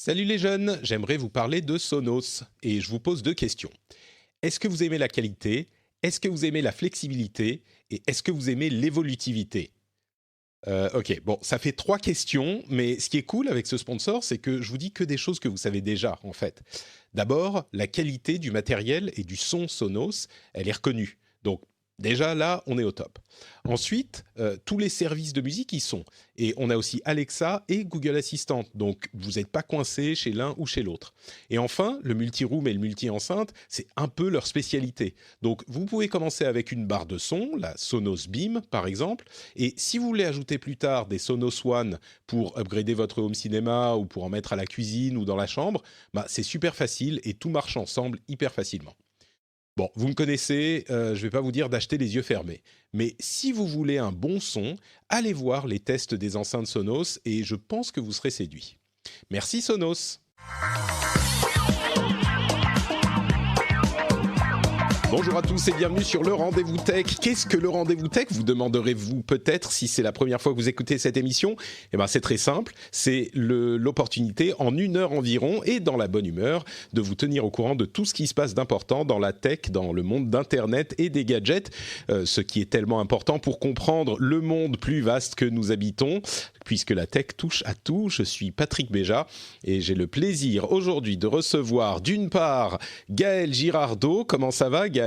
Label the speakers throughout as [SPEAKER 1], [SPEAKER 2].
[SPEAKER 1] Salut les jeunes, j'aimerais vous parler de Sonos et je vous pose deux questions. Est-ce que vous aimez la qualité? Est-ce que vous aimez la flexibilité? Et est-ce que vous aimez l'évolutivité? Ok, bon, ça fait trois questions, mais ce qui est cool avec ce sponsor, c'est que je vous dis que des choses que vous savez déjà, en fait. D'abord, la qualité du matériel et du son Sonos, elle est reconnue. Donc, déjà là, on est au top. Ensuite, tous les services de musique y sont. Et on a aussi Alexa et Google Assistant. Donc, vous n'êtes pas coincé chez l'un ou chez l'autre. Et enfin, le multi-room et le multi-enceinte, c'est un peu leur spécialité. Donc, vous pouvez commencer avec une barre de son, la Sonos Beam, par exemple. Et si vous voulez ajouter plus tard des Sonos One pour upgrader votre home cinéma ou pour en mettre à la cuisine ou dans la chambre, bah, c'est super facile et tout marche ensemble hyper facilement. Bon, vous me connaissez, je ne vais pas vous dire d'acheter les yeux fermés. Mais si vous voulez un bon son, allez voir les tests des enceintes Sonos et je pense que vous serez séduit. Merci Sonos. Bonjour à tous et bienvenue sur le Rendez-vous Tech. Qu'est-ce que le Rendez-vous Tech? Vous demanderez-vous peut-être si c'est la première fois que vous écoutez cette émission. Eh bien, c'est très simple. C'est l'opportunité en une heure environ et dans la bonne humeur de vous tenir au courant de tout ce qui se passe d'important dans la tech, dans le monde d'Internet et des gadgets. Ce qui est tellement important pour comprendre le monde plus vaste que nous habitons, puisque la tech touche à tout. Je suis Patrick Béja et j'ai le plaisir aujourd'hui de recevoir d'une part Gaël Girardot. Comment ça va Gaël?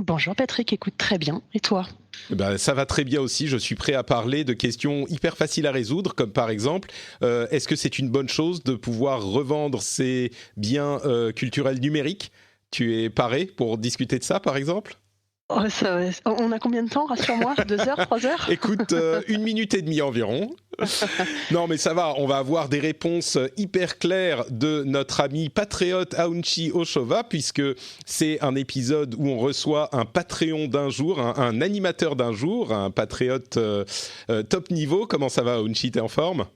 [SPEAKER 2] Bonjour Patrick, écoute très bien. Et toi?
[SPEAKER 1] Ben, ça va très bien aussi. Je suis prêt à parler de questions hyper faciles à résoudre, comme par exemple, est-ce que c'est une bonne chose de pouvoir revendre ses biens culturels numériques? Tu es paré pour discuter de ça, par exemple?
[SPEAKER 2] Oh, on a combien de temps? Rassure-moi, 2 heures, 3 heures?
[SPEAKER 1] Écoute, 1 minute et demie environ. Non, mais ça va, on va avoir des réponses hyper claires de notre ami patriote Aounchi Oshova, puisque c'est un épisode où on reçoit un Patreon d'un jour, un animateur d'un jour, un patriote top niveau. Comment ça va, Aounchi? T'es en forme?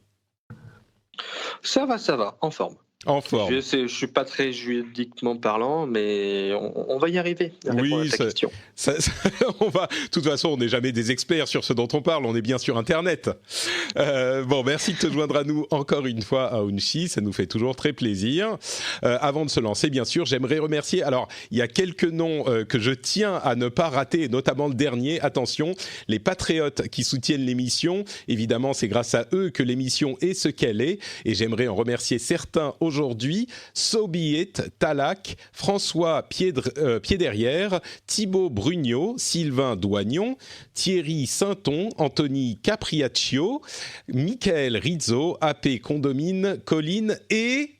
[SPEAKER 3] Ça va, en forme.
[SPEAKER 1] En forme.
[SPEAKER 3] Je suis pas très juridiquement parlant, mais on va y arriver à répondre à
[SPEAKER 1] Oui,
[SPEAKER 3] ta question.
[SPEAKER 1] de toute façon, on n'est jamais des experts sur ce dont on parle, on est bien sur Internet. Bon, merci de te joindre à nous encore une fois, Aounchi, ça nous fait toujours très plaisir. Avant de se lancer, bien sûr, j'aimerais remercier, alors, il y a quelques noms que je tiens à ne pas rater, et notamment le dernier, attention, les patriotes qui soutiennent l'émission, évidemment, c'est grâce à eux que l'émission est ce qu'elle est, et j'aimerais en remercier certains aujourd'hui, So Be It, Talac, François Piederrière, Thibaut Brugnot, Sylvain Doignon, Thierry Sainton, Anthony Capriaccio, Michael Rizzo, AP Condomine, Colline et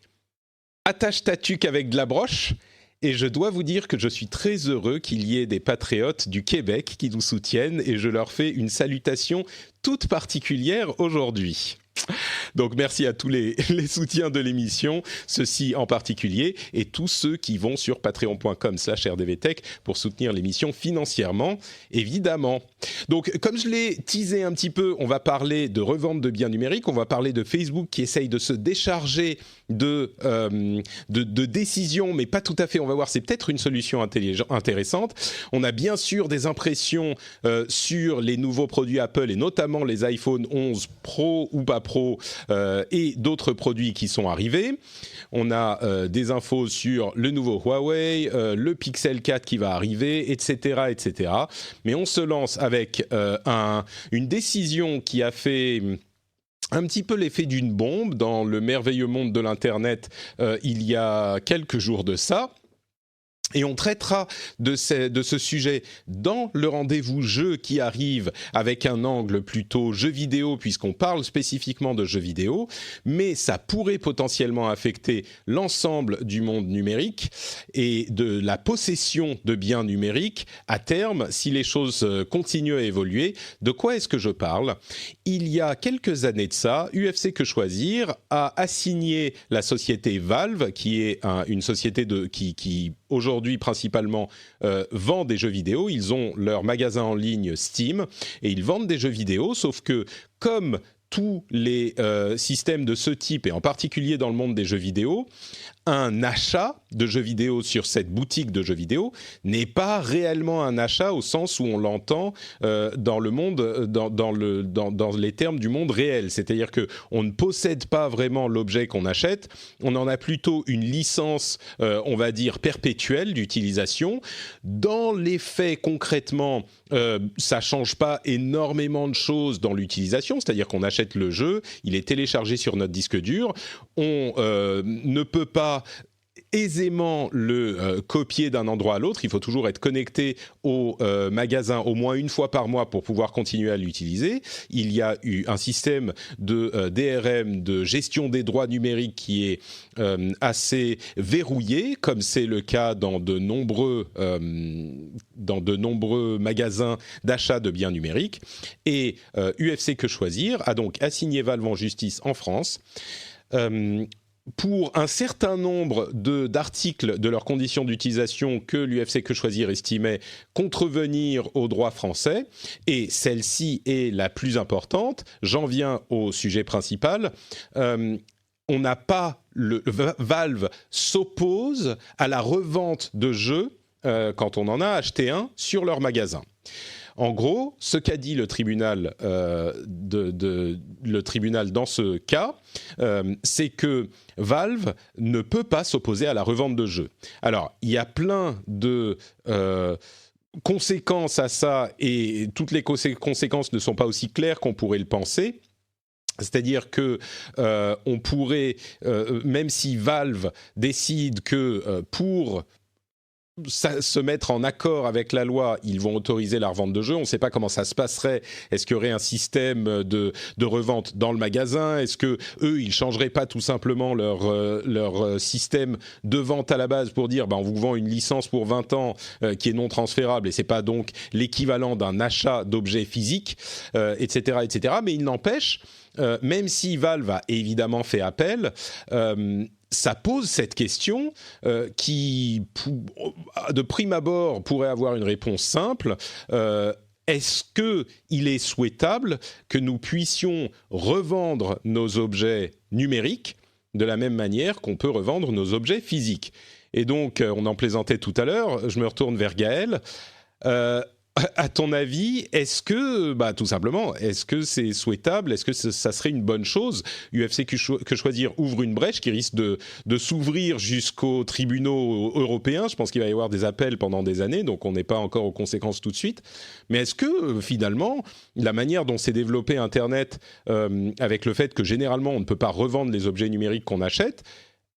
[SPEAKER 1] Attache Tatuc avec de la broche. Et je dois vous dire que je suis très heureux qu'il y ait des patriotes du Québec qui nous soutiennent et je leur fais une salutation toute particulière aujourd'hui. Donc merci à tous les soutiens de l'émission, ceux-ci en particulier, et tous ceux qui vont sur patreon.com/rdvtech pour soutenir l'émission financièrement, évidemment. Donc comme je l'ai teasé un petit peu, on va parler de revente de biens numériques, on va parler de Facebook qui essaye de se décharger de décisions, mais pas tout à fait, on va voir, c'est peut-être une solution intéressante. On a bien sûr des impressions sur les nouveaux produits Apple et notamment les iPhone 11 Pro ou pas Pro et d'autres produits qui sont arrivés. On a des infos sur le nouveau Huawei, le Pixel 4 qui va arriver, etc., etc. Mais on se lance avec une décision qui a fait un petit peu l'effet d'une bombe dans le merveilleux monde de l'Internet il y a quelques jours de ça. Et on traitera de ce sujet dans le rendez-vous jeu qui arrive avec un angle plutôt jeu vidéo puisqu'on parle spécifiquement de jeux vidéo, mais ça pourrait potentiellement affecter l'ensemble du monde numérique et de la possession de biens numériques à terme si les choses continuent à évoluer. De quoi est-ce que je parle? Il y a quelques années de ça, UFC Que Choisir a assigné la société Valve, qui est une société qui aujourd'hui principalement vend des jeux vidéo. Ils ont leur magasin en ligne Steam et ils vendent des jeux vidéo, sauf que comme tous les systèmes de ce type, et en particulier dans le monde des jeux vidéo, un achat de jeux vidéo sur cette boutique de jeux vidéo n'est pas réellement un achat au sens où on l'entend dans le monde, dans les termes du monde réel. C'est-à-dire qu'on ne possède pas vraiment l'objet qu'on achète, on en a plutôt une licence, on va dire, perpétuelle d'utilisation. Dans les faits, concrètement, ça ne change pas énormément de choses dans l'utilisation, c'est-à-dire qu'on achète le jeu, il est téléchargé sur notre disque dur, on ne peut pas aisément le copier d'un endroit à l'autre. Il faut toujours être connecté au magasin au moins une fois par mois pour pouvoir continuer à l'utiliser. Il y a eu un système de DRM, de gestion des droits numériques qui est assez verrouillé, comme c'est le cas dans de nombreux magasins d'achat de biens numériques. Et UFC Que Choisir a donc assigné Valve en justice en France. Pour un certain nombre d'articles de leurs conditions d'utilisation que l'UFC Que Choisir estimait contrevenir aux droits français, et celle-ci est la plus importante. J'en viens au sujet principal. On n'a pas Valve s'oppose à la revente de jeux quand on en a acheté un sur leur magasin. En gros, ce qu'a dit le tribunal, le tribunal dans ce cas, c'est que Valve ne peut pas s'opposer à la revente de jeux. Alors, il y a plein de conséquences à ça, et toutes les conséquences ne sont pas aussi claires qu'on pourrait le penser. C'est-à-dire que on pourrait, même si Valve décide que pour se mettre en accord avec la loi, ils vont autoriser la revente de jeux. On ne sait pas comment ça se passerait. Est-ce qu'il y aurait un système de revente dans le magasin ? Est-ce que eux, ils changeraient pas tout simplement leur système de vente à la base pour dire, on vous vend une licence pour 20 ans qui est non transférable et c'est pas donc l'équivalent d'un achat d'objets physiques, etc., etc. Mais il n'empêche, même si Valve a évidemment fait appel, ça pose cette question qui, de prime abord, pourrait avoir une réponse simple. Est-ce qu'il est souhaitable que nous puissions revendre nos objets numériques de la même manière qu'on peut revendre nos objets physiques ? Et donc, on en plaisantait tout à l'heure, je me retourne vers Gaël. À ton avis, est-ce que, tout simplement, est-ce que c'est souhaitable ? Est-ce que ça serait une bonne chose ? UFC Que Choisir ouvre une brèche qui risque de s'ouvrir jusqu'aux tribunaux européens. Je pense qu'il va y avoir des appels pendant des années, donc on n'est pas encore aux conséquences tout de suite. Mais est-ce que, finalement, la manière dont s'est développé Internet, avec le fait que généralement on ne peut pas revendre les objets numériques qu'on achète,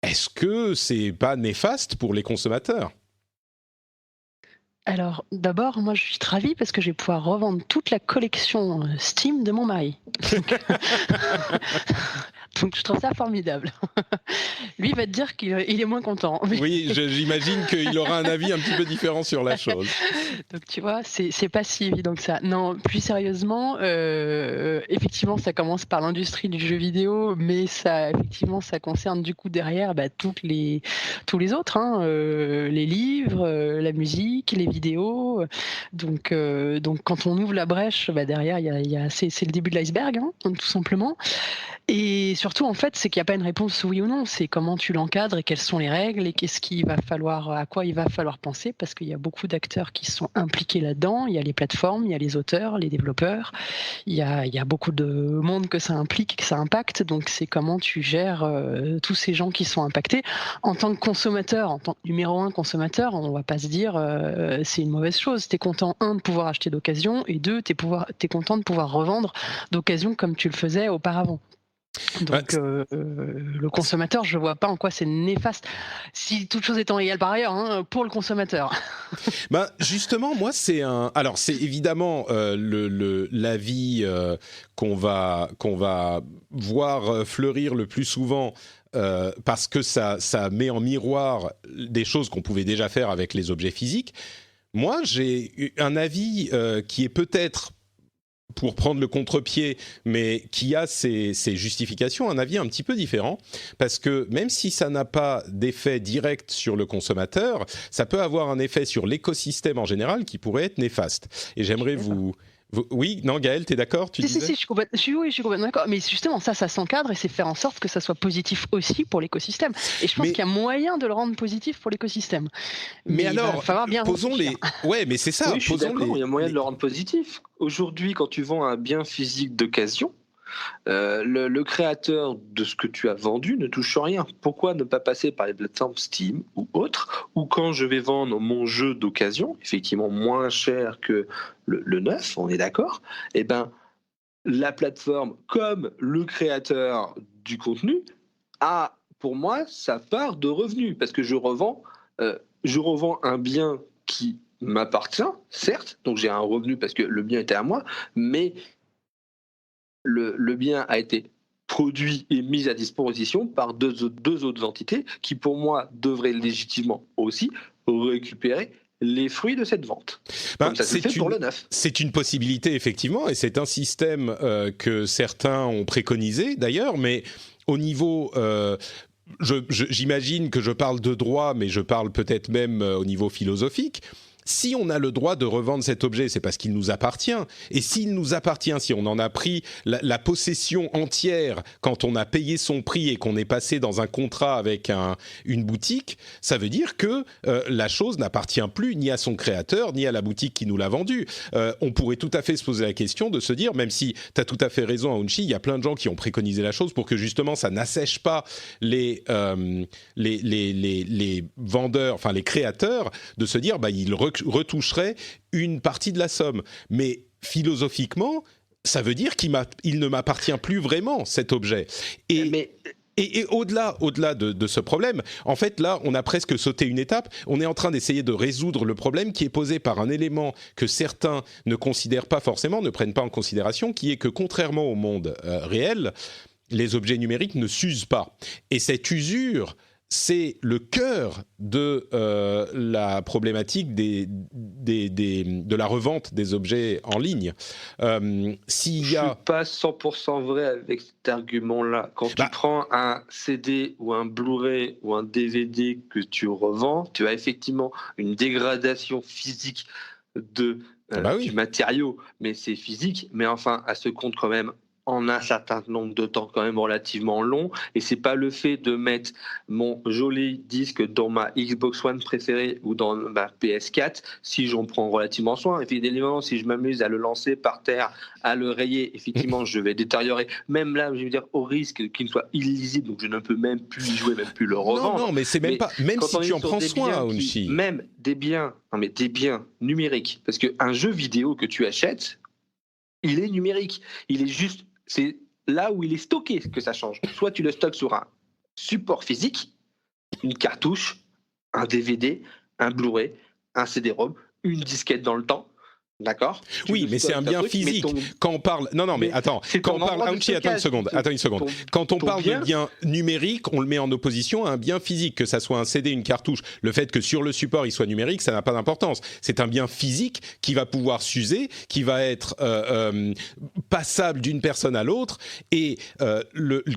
[SPEAKER 1] est-ce que c'est pas néfaste pour les consommateurs ?
[SPEAKER 2] Alors, d'abord, moi, je suis ravie parce que je vais pouvoir revendre toute la collection Steam de mon mari. Donc, je trouve ça formidable. Lui, il va te dire qu'il est moins content.
[SPEAKER 1] Oui, j'imagine qu'il aura un avis un petit peu différent sur la chose.
[SPEAKER 2] Donc, tu vois, c'est pas si évident que ça. Non, plus sérieusement, effectivement, ça commence par l'industrie du jeu vidéo, mais ça concerne du coup derrière tous les autres, les livres, la musique, les vidéos. Donc, quand on ouvre la brèche, derrière, c'est le début de l'iceberg, tout simplement. Et surtout, en fait, c'est qu'il n'y a pas une réponse oui ou non. C'est comment tu l'encadres et quelles sont les règles et à quoi il va falloir penser, parce qu'il y a beaucoup d'acteurs qui sont impliqués là-dedans. Il y a les plateformes, il y a les auteurs, les développeurs. Il y a beaucoup de monde que ça implique, que ça impacte. Donc, c'est comment tu gères tous ces gens qui sont impactés. En tant que consommateur, en tant que numéro 1 consommateur, on ne va pas se dire c'est une mauvaise chose. Tu es content, 1, de pouvoir acheter d'occasion, et 2, tu es content de pouvoir revendre d'occasion comme tu le faisais auparavant. Donc le consommateur, je ne vois pas en quoi c'est néfaste, si toute chose étant égale par ailleurs, pour le consommateur.
[SPEAKER 1] Justement, moi, alors c'est évidemment l'avis qu'on va voir fleurir le plus souvent. Parce que ça met en miroir des choses qu'on pouvait déjà faire avec les objets physiques. Moi, j'ai un avis qui est peut-être, pour prendre le contre-pied, mais qui a ses justifications, un avis un petit peu différent, parce que même si ça n'a pas d'effet direct sur le consommateur, ça peut avoir un effet sur l'écosystème en général qui pourrait être néfaste. Et j'aimerais vous Oui, non, Gaël, t'es d'accord, tu disais ?
[SPEAKER 2] Si, je suis complètement d'accord. Mais justement, ça s'encadre et c'est faire en sorte que ça soit positif aussi pour l'écosystème. Et je pense qu'il y a moyen de le rendre positif pour l'écosystème.
[SPEAKER 1] Mais alors,
[SPEAKER 2] il va falloir bien
[SPEAKER 1] posons les... Ouais, mais c'est ça.
[SPEAKER 3] Oui, je suis d'accord, il y a moyen de le rendre positif. Aujourd'hui, quand tu vends un bien physique d'occasion, le créateur de ce que tu as vendu ne touche rien. Pourquoi ne pas passer par les plateformes Steam ou autres, ou quand je vais vendre mon jeu d'occasion, effectivement moins cher que le neuf, on est d'accord, eh ben, la plateforme comme le créateur du contenu a, pour moi, sa part de revenus, parce que je revends un bien qui m'appartient, certes, donc j'ai un revenu parce que le bien était à moi, mais le bien a été produit et mis à disposition par deux autres entités qui, pour moi, devraient légitimement aussi récupérer les fruits de cette vente. Comme ça se fait pour le neuf.
[SPEAKER 1] C'est une possibilité, effectivement, et c'est un système que certains ont préconisé, d'ailleurs, mais au niveau... j'imagine que je parle de droit, mais je parle peut-être même au niveau philosophique. Si on a le droit de revendre cet objet, c'est parce qu'il nous appartient. Et s'il nous appartient, si on en a pris la possession entière quand on a payé son prix et qu'on est passé dans un contrat avec une boutique, ça veut dire que la chose n'appartient plus ni à son créateur, ni à la boutique qui nous l'a vendu. On pourrait tout à fait se poser la question de se dire, même si tu as tout à fait raison, Aounchi, il y a plein de gens qui ont préconisé la chose pour que justement ça n'assèche pas les vendeurs, enfin les créateurs, de se dire, ils retoucherait une partie de la somme. Mais philosophiquement, ça veut dire qu'il ne m'appartient plus vraiment, cet objet. Et au-delà de ce problème, en fait, là, on a presque sauté une étape. On est en train d'essayer de résoudre le problème qui est posé par un élément que certains ne considèrent pas forcément, ne prennent pas en considération, qui est que contrairement au monde réel, les objets numériques ne s'usent pas. Et cette usure, c'est le cœur de la problématique de la revente des objets en ligne.
[SPEAKER 3] Je ne suis pas 100% vrai avec cet argument-là. Quand tu prends un CD ou un Blu-ray ou un DVD que tu revends, tu as effectivement une dégradation physique du matériau, mais c'est physique. Mais enfin, elle se compte quand même en un certain nombre de temps quand même relativement long, et c'est pas le fait de mettre mon joli disque dans ma Xbox One préférée ou dans ma PS4 si j'en prends relativement soin. Évidemment, si je m'amuse à le lancer par terre, à le rayer, effectivement je vais détériorer, même là je veux dire au risque qu'il soit illisible, donc je ne peux même plus y jouer, même plus le revendre.
[SPEAKER 1] Non, mais c'est même pas, même si tu en prends soin,
[SPEAKER 3] même des biens numériques, parce qu'un jeu vidéo que tu achètes, il est numérique, il est juste, c'est là où il est stocké que ça change. Soit tu le stockes sur un support physique, une cartouche, un DVD, un Blu-ray, un CD-ROM, une disquette dans le temps. D'accord ?
[SPEAKER 1] Oui, mais c'est un bien physique. Quand on parle... Non, mais attends. Quand on parle... Attends une seconde. Quand on parle de bien numérique, on le met en opposition à un bien physique, que ça soit un CD, une cartouche. Le fait que sur le support, il soit numérique, ça n'a pas d'importance. C'est un bien physique qui va pouvoir s'user, qui va être passable d'une personne à l'autre et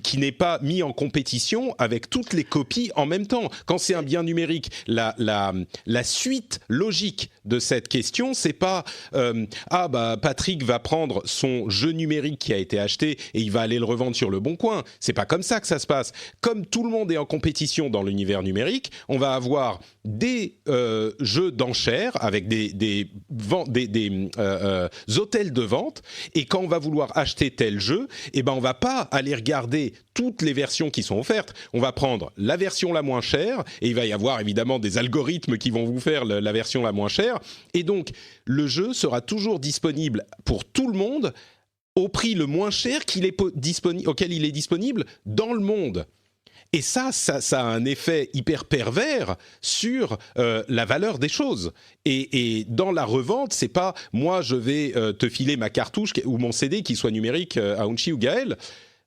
[SPEAKER 1] qui n'est pas mis en compétition avec toutes les copies en même temps. Quand c'est un bien numérique, la suite logique de cette question, c'est pas... Patrick va prendre son jeu numérique qui a été acheté et il va aller le revendre sur le bon coin. C'est pas comme ça que ça se passe. Comme tout le monde est en compétition dans l'univers numérique, on va avoir des jeux d'enchères avec des hôtels de vente, et quand on va vouloir acheter tel jeu, on va pas aller regarder toutes les versions qui sont offertes. On va prendre la version la moins chère, et il va y avoir évidemment des algorithmes qui vont vous faire la version la moins chère, et donc le jeu sera toujours disponible pour tout le monde au prix le moins cher auquel il est disponible dans le monde. Et ça a un effet hyper pervers sur la valeur des choses. Et dans la revente, c'est pas moi je vais te filer ma cartouche ou mon CD qui soit numérique, Aounchi ou Gaël,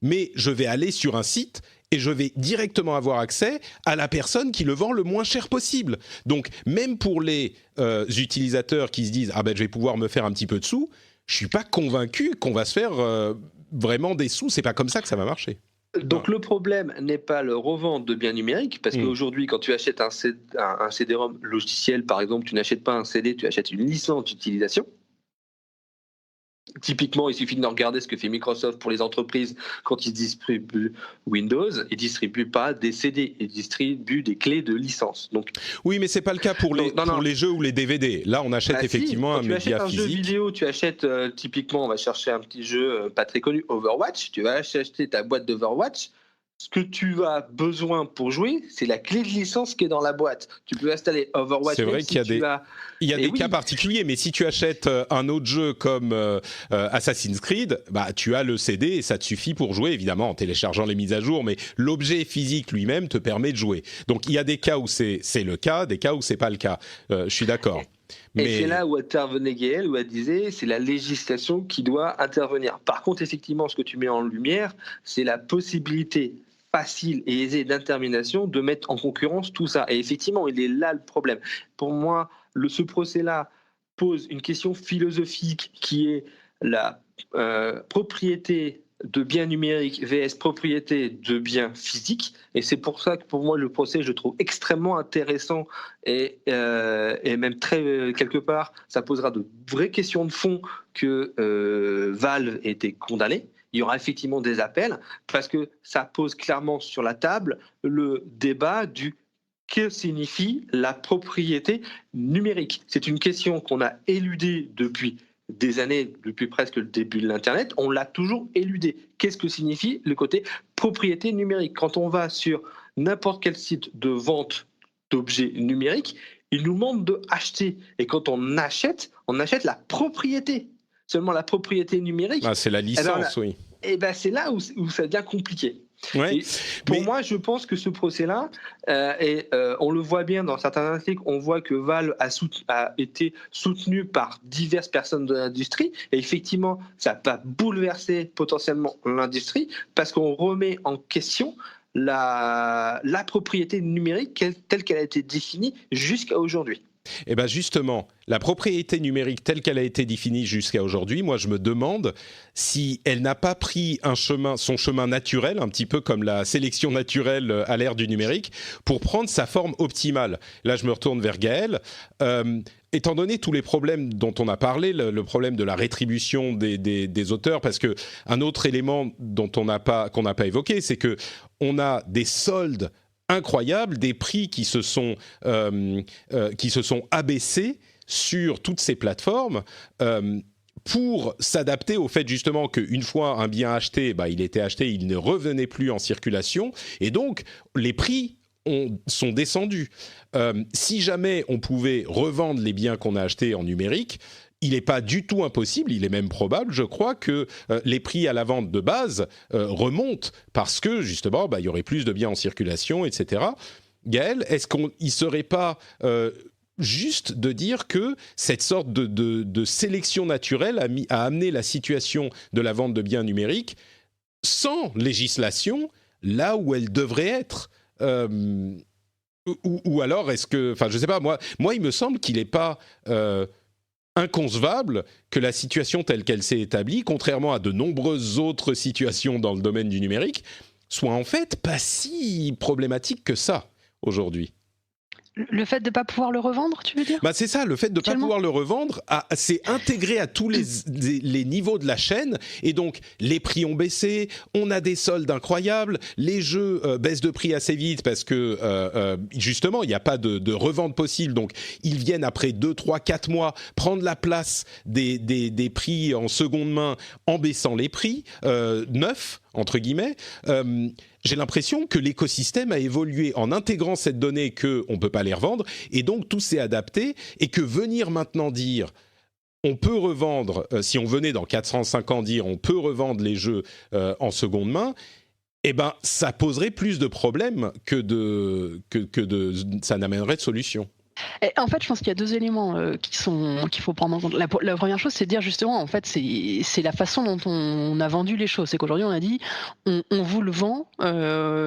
[SPEAKER 1] mais je vais aller sur un site et je vais directement avoir accès à la personne qui le vend le moins cher possible. Donc même pour les utilisateurs qui se disent « Ah ben je vais pouvoir me faire un petit peu de sous », je suis pas convaincu qu'on va se faire vraiment des sous. C'est pas comme ça que ça va marcher.
[SPEAKER 3] Donc le problème n'est pas le revente de biens numériques, parce qu'aujourd'hui quand tu achètes un CD-ROM logiciel par exemple, tu n'achètes pas un CD, tu achètes une licence d'utilisation. Typiquement, il suffit de regarder ce que fait Microsoft pour les entreprises quand ils distribuent Windows. Ils ne distribuent pas des CD, ils distribuent des clés de licence. Donc,
[SPEAKER 1] oui, mais c'est pas le cas pour les jeux ou les DVD. Là, on achète effectivement un média physique.
[SPEAKER 3] Tu achètes un jeu vidéo, tu achètes typiquement, on va chercher un petit jeu pas très connu, Overwatch. Tu vas acheter ta boîte d'Overwatch. Ce que tu as besoin pour jouer, c'est la clé de licence qui est dans la boîte. Tu peux installer Overwatch.
[SPEAKER 1] C'est vrai qu'il y a des cas particuliers, mais si tu achètes un autre jeu comme Assassin's Creed, bah, tu as le CD et ça te suffit pour jouer, évidemment, en téléchargeant les mises à jour, mais l'objet physique lui-même te permet de jouer. Donc il y a des cas où c'est le cas, des cas où c'est pas le cas. Je suis d'accord.
[SPEAKER 3] Et c'est là où intervenait Gaël, où elle disait c'est la législation qui doit intervenir. Par contre, effectivement, ce que tu mets en lumière, c'est la possibilité facile et aisée d'intermination de mettre en concurrence tout ça. Et effectivement, il est là le problème. Pour moi, ce procès-là pose une question philosophique qui est la propriété de biens numériques vs propriété de biens physiques. Et c'est pour ça que pour moi, le procès, je trouve extrêmement intéressant et même très, quelque part, ça posera de vraies questions de fond que Valve ait été condamné. Il y aura effectivement des appels parce que ça pose clairement sur la table le débat du que signifie la propriété numérique. C'est une question qu'on a éludée depuis des années, depuis presque le début de l'Internet. On l'a toujours éludée. Qu'est-ce que signifie le côté propriété numérique ? Quand on va sur n'importe quel site de vente d'objets numériques, il nous demande de acheter. Et quand on achète la propriété. Seulement la propriété numérique.
[SPEAKER 1] Ah, c'est la licence, oui.
[SPEAKER 3] Et ben c'est là où ça devient compliqué.
[SPEAKER 1] Ouais,
[SPEAKER 3] pour moi, je pense que ce procès-là, on le voit bien dans certains articles, on voit que Valve a été soutenu par diverses personnes de l'industrie, et effectivement, ça va bouleverser potentiellement l'industrie, parce qu'on remet en question la propriété numérique telle qu'elle a été définie jusqu'à aujourd'hui.
[SPEAKER 1] Eh bien justement, la propriété numérique telle qu'elle a été définie jusqu'à aujourd'hui, moi je me demande si elle n'a pas pris son chemin naturel, un petit peu comme la sélection naturelle à l'ère du numérique, pour prendre sa forme optimale. Là je me retourne vers Gaël. Étant donné tous les problèmes dont on a parlé, le problème de la rétribution des auteurs, parce que un autre élément qu'on n'a pas évoqué, c'est que on a des soldes incroyable, des prix qui se sont abaissés sur toutes ces plateformes pour s'adapter au fait justement qu'une fois un bien acheté, il était acheté, il ne revenait plus en circulation, et donc les prix sont descendus. Si jamais on pouvait revendre les biens qu'on a achetés en numérique, il n'est pas du tout impossible, il est même probable, je crois, que les prix à la vente de base remontent parce que, justement, il y aurait plus de biens en circulation, etc. Gaël, est-ce qu'il ne serait pas juste de dire que cette sorte de sélection naturelle a amené la situation de la vente de biens numériques sans législation là où elle devrait être ou alors est-ce que... Enfin, je ne sais pas, moi il me semble qu'il n'est pas... inconcevable que la situation telle qu'elle s'est établie, contrairement à de nombreuses autres situations dans le domaine du numérique, soit en fait pas si problématique que ça aujourd'hui.
[SPEAKER 2] Le fait de ne pas pouvoir le revendre, tu veux dire ?
[SPEAKER 1] C'est ça, le fait de ne pas pouvoir le revendre, c'est intégré à tous les niveaux de la chaîne, et donc les prix ont baissé, on a des soldes incroyables, les jeux baissent de prix assez vite parce que justement, il n'y a pas de revente possible, donc ils viennent après 2, 3, 4 mois prendre la place des prix en seconde main en baissant les prix neufs, entre guillemets. J'ai l'impression que l'écosystème a évolué en intégrant cette donnée qu'on ne peut pas les revendre, et donc tout s'est adapté, et que venir maintenant dire on peut revendre, si on venait dans 4-5 ans dire on peut revendre les jeux en seconde main, ça poserait plus de problèmes que ça n'amènerait de solution.
[SPEAKER 2] Et en fait, je pense qu'il y a deux éléments qu'il faut prendre en compte. La première chose, c'est de dire justement, en fait, c'est la façon dont on a vendu les choses. C'est qu'aujourd'hui, on a dit, on vous le vend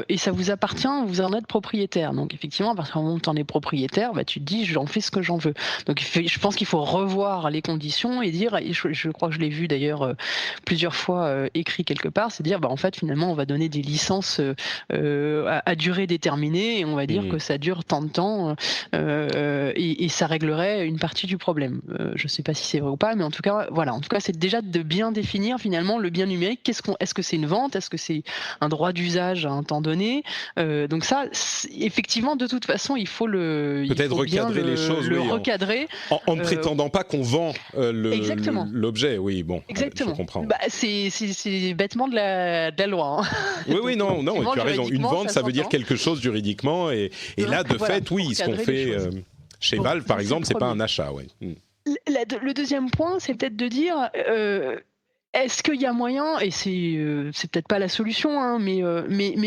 [SPEAKER 2] et ça vous appartient, vous en êtes propriétaire. Donc effectivement, à partir du moment où tu en es propriétaire, tu te dis, j'en fais ce que j'en veux. Donc je pense qu'il faut revoir les conditions et dire, et je crois que je l'ai vu d'ailleurs plusieurs fois écrit quelque part, c'est dire, en fait, finalement, on va donner des licences à durée déterminée et on va dire que ça dure tant de temps. et ça réglerait une partie du problème. Je ne sais pas si c'est vrai ou pas, mais en tout cas, voilà. En tout cas, c'est déjà de bien définir finalement le bien numérique. Est-ce que c'est une vente? Est-ce que c'est un droit d'usage à un temps donné? Donc ça, effectivement, de toute façon, il faut
[SPEAKER 1] peut-être recadrer les choses,
[SPEAKER 2] recadrer
[SPEAKER 1] en ne prétendant pas qu'on vend l'objet. Oui, bon,
[SPEAKER 2] exactement.
[SPEAKER 1] Je comprends.
[SPEAKER 2] C'est bêtement de la loi. Hein.
[SPEAKER 1] Oui, non, tu as raison. Une vente, ça veut dire quelque chose juridiquement, et là, de fait, oui, ce qu'on fait chez Valve, par exemple, c'est pas un achat. Ouais.
[SPEAKER 2] Le deuxième point, c'est peut-être de dire. Est-ce qu'il y a moyen, et c'est peut-être pas la solution, hein, mais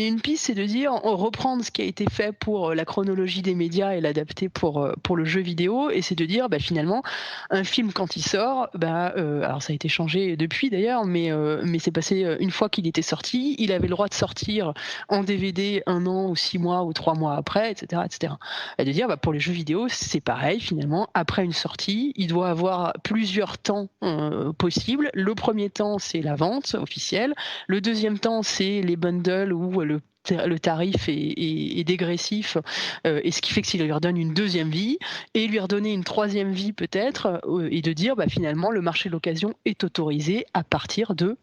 [SPEAKER 2] une piste, c'est de dire, reprendre ce qui a été fait pour la chronologie des médias et l'adapter pour le jeu vidéo, et c'est de dire, finalement, un film quand il sort, alors ça a été changé depuis d'ailleurs, mais c'est passé une fois qu'il était sorti, il avait le droit de sortir en DVD 1 an ou 6 mois ou 3 mois après, etc., etc. Et de dire, pour les jeux vidéo, c'est pareil finalement, après une sortie, il doit avoir plusieurs temps possibles. Le premier temps, c'est la vente officielle. Le deuxième temps, c'est les bundles où le tarif est dégressif, et ce qui fait que s'il lui redonne une deuxième vie, et lui redonner une troisième vie peut-être, et de dire finalement le marché de l'occasion est autorisé à partir de,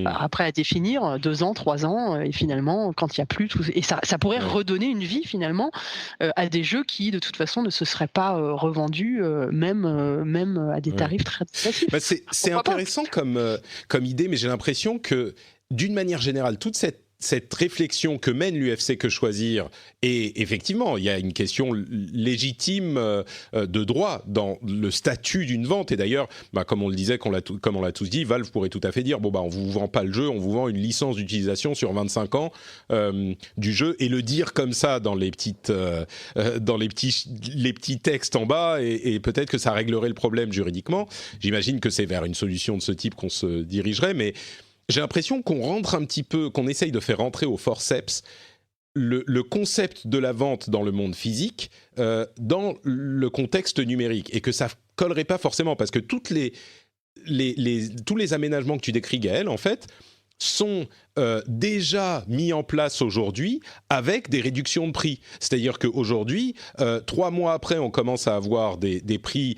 [SPEAKER 2] après à définir, 2 ans, 3 ans, et finalement quand il n'y a plus tout, et ça pourrait redonner une vie finalement à des jeux qui de toute façon ne se seraient pas revendus, même à des tarifs très dégressifs.
[SPEAKER 1] C'est intéressant comme idée, mais j'ai l'impression que d'une manière générale, toute cette réflexion que mène l'UFC Que Choisir, et effectivement, il y a une question légitime de droit dans le statut d'une vente. Et d'ailleurs, comme on le disait, comme on l'a tous dit, Valve pourrait tout à fait dire on vous vend pas le jeu, on vous vend une licence d'utilisation sur 25 ans du jeu, et le dire comme ça dans les petits textes en bas, et peut-être que ça réglerait le problème juridiquement. J'imagine que c'est vers une solution de ce type qu'on se dirigerait, mais j'ai l'impression qu'on essaye de faire rentrer au forceps le concept de la vente dans le monde physique dans le contexte numérique, et que ça collerait pas forcément, parce que tous les aménagements que tu décris, Gaël, en fait, sont déjà mis en place aujourd'hui avec des réductions de prix. C'est-à-dire qu'aujourd'hui, 3 mois après, on commence à avoir des prix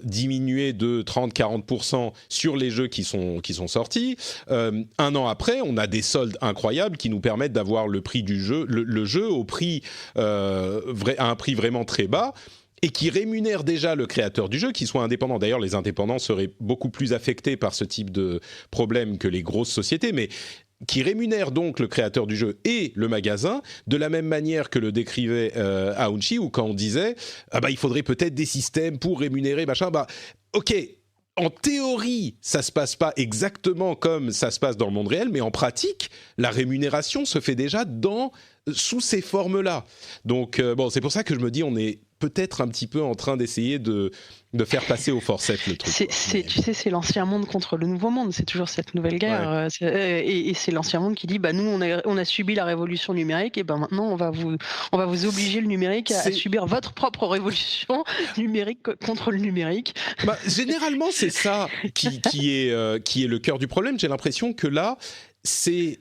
[SPEAKER 1] diminués de 30-40% sur les jeux qui sont sortis. 1 an après, on a des soldes incroyables qui nous permettent d'avoir le prix du jeu, le jeu au prix, à un prix vraiment très bas, et qui rémunère déjà le créateur du jeu, qui soit indépendant. D'ailleurs, les indépendants seraient beaucoup plus affectés par ce type de problème que les grosses sociétés, mais qui rémunère donc le créateur du jeu et le magasin, de la même manière que le décrivait Aounchi, où quand on disait il faudrait peut-être des systèmes pour rémunérer, ok, en théorie, ça se passe pas exactement comme ça se passe dans le monde réel, mais en pratique, la rémunération se fait déjà sous ces formes-là. Donc, c'est pour ça que je me dis, on est peut-être un petit peu en train d'essayer de faire passer au forceps le truc.
[SPEAKER 2] Tu sais, c'est l'ancien monde contre le nouveau monde, c'est toujours cette nouvelle guerre. Ouais. Et c'est l'ancien monde qui dit, nous, on a subi la révolution numérique, et maintenant, on va vous obliger le numérique à subir votre propre révolution numérique contre le numérique.
[SPEAKER 1] Généralement, c'est ça qui est le cœur du problème. J'ai l'impression que là, c'est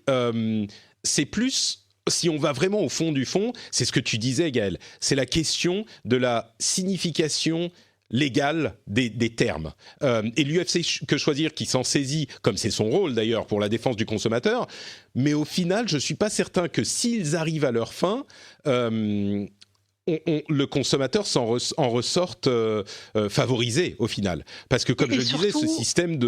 [SPEAKER 1] plus... Si on va vraiment au fond du fond, c'est ce que tu disais, Gaël, c'est la question de la signification légale des termes. Et l'UFC Que Choisir qui s'en saisit, comme c'est son rôle d'ailleurs pour la défense du consommateur, mais au final, je ne suis pas certain que s'ils arrivent à leur fin... le consommateur en ressorte favorisé au final. Parce que comme je disais, ce système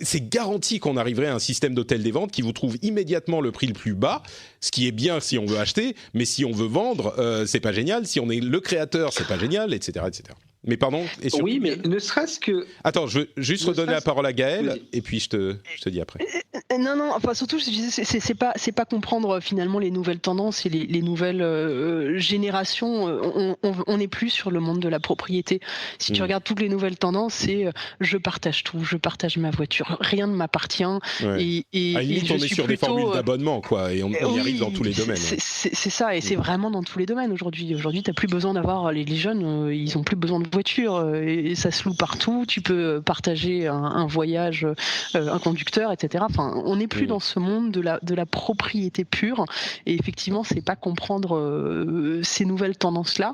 [SPEAKER 1] c'est garanti qu'on arriverait à un système d'hôtel des ventes qui vous trouve immédiatement le prix le plus bas, ce qui est bien si on veut acheter, mais si on veut vendre, c'est pas génial. Si on est le créateur, c'est pas génial, etc., etc. Mais pardon.
[SPEAKER 3] Oui, mais ne serait-ce que...
[SPEAKER 1] Attends, je veux juste redonner la parole à Gaël, et puis je te dis après.
[SPEAKER 2] Non, surtout, c'est pas comprendre finalement les nouvelles tendances et les nouvelles générations. On n'est plus sur le monde de la propriété. Si tu regardes toutes les nouvelles tendances, c'est je partage tout, je partage ma voiture, rien ne m'appartient.
[SPEAKER 1] Ouais. À la limite, on est sur des formules d'abonnement, quoi, et on y arrive dans tous les domaines.
[SPEAKER 2] C'est ça, et c'est vraiment dans tous les domaines aujourd'hui. Aujourd'hui, t'as plus besoin d'avoir les jeunes, ils ont plus besoin de voiture et ça se loue partout. Tu peux partager un voyage, un conducteur, etc. Enfin, on n'est plus dans ce monde de la propriété pure. Et effectivement, c'est pas comprendre ces nouvelles tendances-là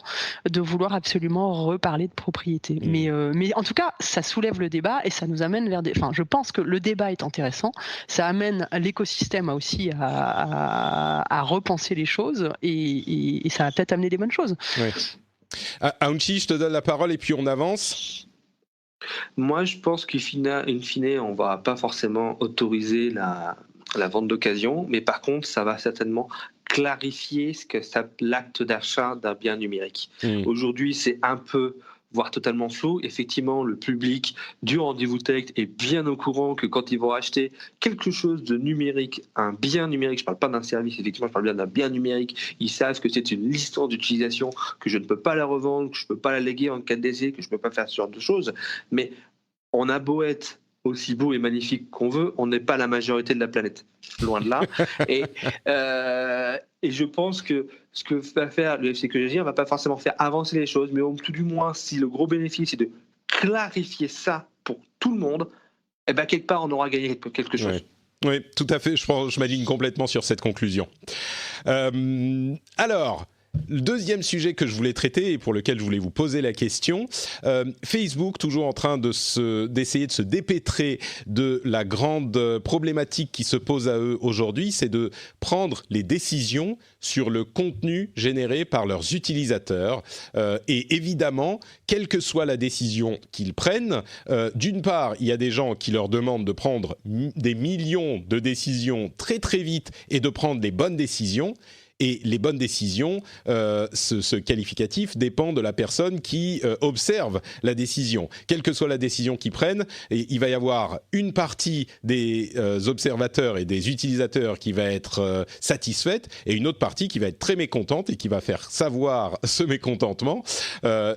[SPEAKER 2] de vouloir absolument reparler de propriété. Mais en tout cas, ça soulève le débat et ça nous amène vers des. Enfin, je pense que le débat est intéressant. Ça amène l'écosystème aussi à repenser les choses et ça va peut-être amener des bonnes choses.
[SPEAKER 1] Ouais. Aounchi, je te donne la parole et puis on avance.
[SPEAKER 3] Moi, je pense qu'in fine, on va pas forcément autoriser la vente d'occasion, mais par contre, ça va certainement clarifier l'acte d'achat d'un bien numérique. Aujourd'hui, c'est un peu, voire totalement flou. Effectivement, le public du rendez-vous tech est bien au courant que quand ils vont acheter quelque chose de numérique, un bien numérique, je ne parle pas d'un service, effectivement, je parle bien d'un bien numérique, ils savent que c'est une licence d'utilisation, que je ne peux pas la revendre, que je ne peux pas la léguer en cas de décès, que je ne peux pas faire ce genre de choses. Mais on a beau être aussi beau et magnifique qu'on veut, on n'est pas la majorité de la planète, loin de là. Et je pense que ce que va faire le FC que ne va pas forcément faire avancer les choses, mais tout du moins, si le gros bénéfice est de clarifier ça pour tout le monde, eh ben quelque part, on aura gagné quelque chose.
[SPEAKER 1] Ouais. Oui, tout à fait, je m'aligne complètement sur cette conclusion. Alors, le deuxième sujet que je voulais traiter et pour lequel je voulais vous poser la question, Facebook toujours en train d'essayer de se dépêtrer de la grande problématique qui se pose à eux aujourd'hui, c'est de prendre les décisions sur le contenu généré par leurs utilisateurs. Et évidemment, quelle que soit la décision qu'ils prennent, d'une part, il y a des gens qui leur demandent de prendre des millions de décisions très très vite et de prendre les bonnes décisions. Et les bonnes décisions, ce qualificatif dépend de la personne qui observe la décision. Quelle que soit la décision qu'ils prennent, il va y avoir une partie des observateurs et des utilisateurs qui va être satisfaite et une autre partie qui va être très mécontente et qui va faire savoir ce mécontentement.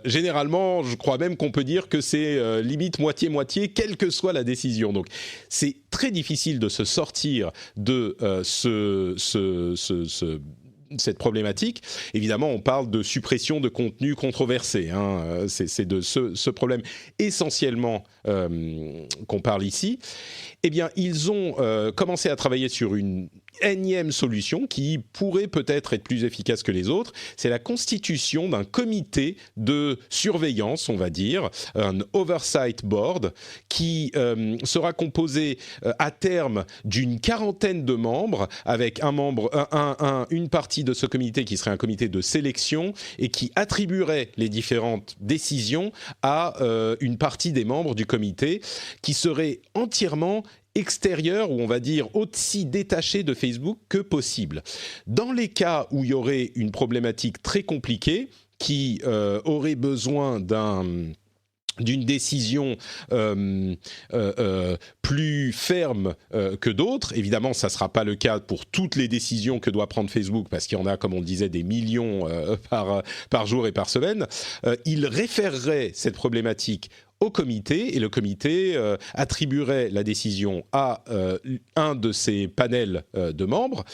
[SPEAKER 1] Généralement, je crois même qu'on peut dire que c'est limite moitié-moitié, quelle que soit la décision. Donc, c'est très difficile de se sortir de cette problématique. Évidemment, on parle de suppression de contenu controversé. C'est de ce problème essentiellement qu'on parle ici. Eh bien, ils ont commencé à travailler sur une énième solution qui pourrait peut-être être plus efficace que les autres. C'est la constitution d'un comité de surveillance, on va dire, un oversight board, qui sera composé à terme d'une quarantaine de membres, avec une partie de ce comité qui serait un comité de sélection et qui attribuerait les différentes décisions à une partie des membres du comité qui serait entièrement extérieur, ou on va dire aussi détaché de Facebook que possible. Dans les cas où il y aurait une problématique très compliquée qui aurait besoin d'une décision plus ferme que d'autres. Évidemment, ça ne sera pas le cas pour toutes les décisions que doit prendre Facebook, parce qu'il y en a, comme on le disait, des millions par jour et par semaine. Il référerait cette problématique au comité, et le comité attribuerait la décision à un de ses panels de membres,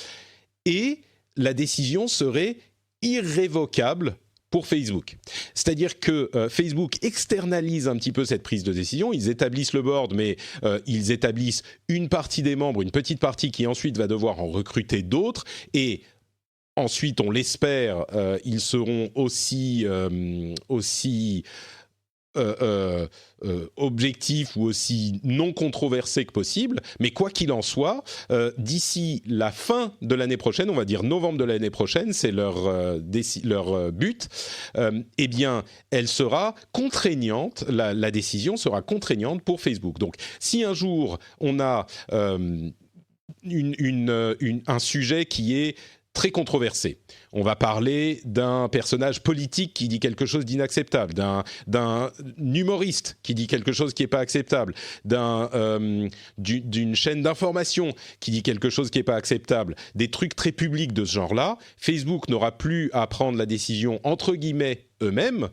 [SPEAKER 1] et la décision serait irrévocable pour Facebook. C'est-à-dire que Facebook externalise un petit peu cette prise de décision. Ils établissent le board, mais ils établissent une partie des membres, une petite partie qui ensuite va devoir en recruter d'autres, et ensuite, on l'espère, ils seront aussi objectif ou aussi non controversé que possible, mais quoi qu'il en soit, d'ici la fin de l'année prochaine, on va dire novembre de l'année prochaine, c'est leur but, eh bien, elle sera contraignante, la décision sera contraignante pour Facebook. Donc, si un jour on a un sujet qui est très controversé. On va parler d'un personnage politique qui dit quelque chose d'inacceptable, d'un humoriste qui dit quelque chose qui n'est pas acceptable, d'une chaîne d'information qui dit quelque chose qui n'est pas acceptable, des trucs très publics de ce genre-là. Facebook n'aura plus à prendre la décision entre guillemets eux-mêmes.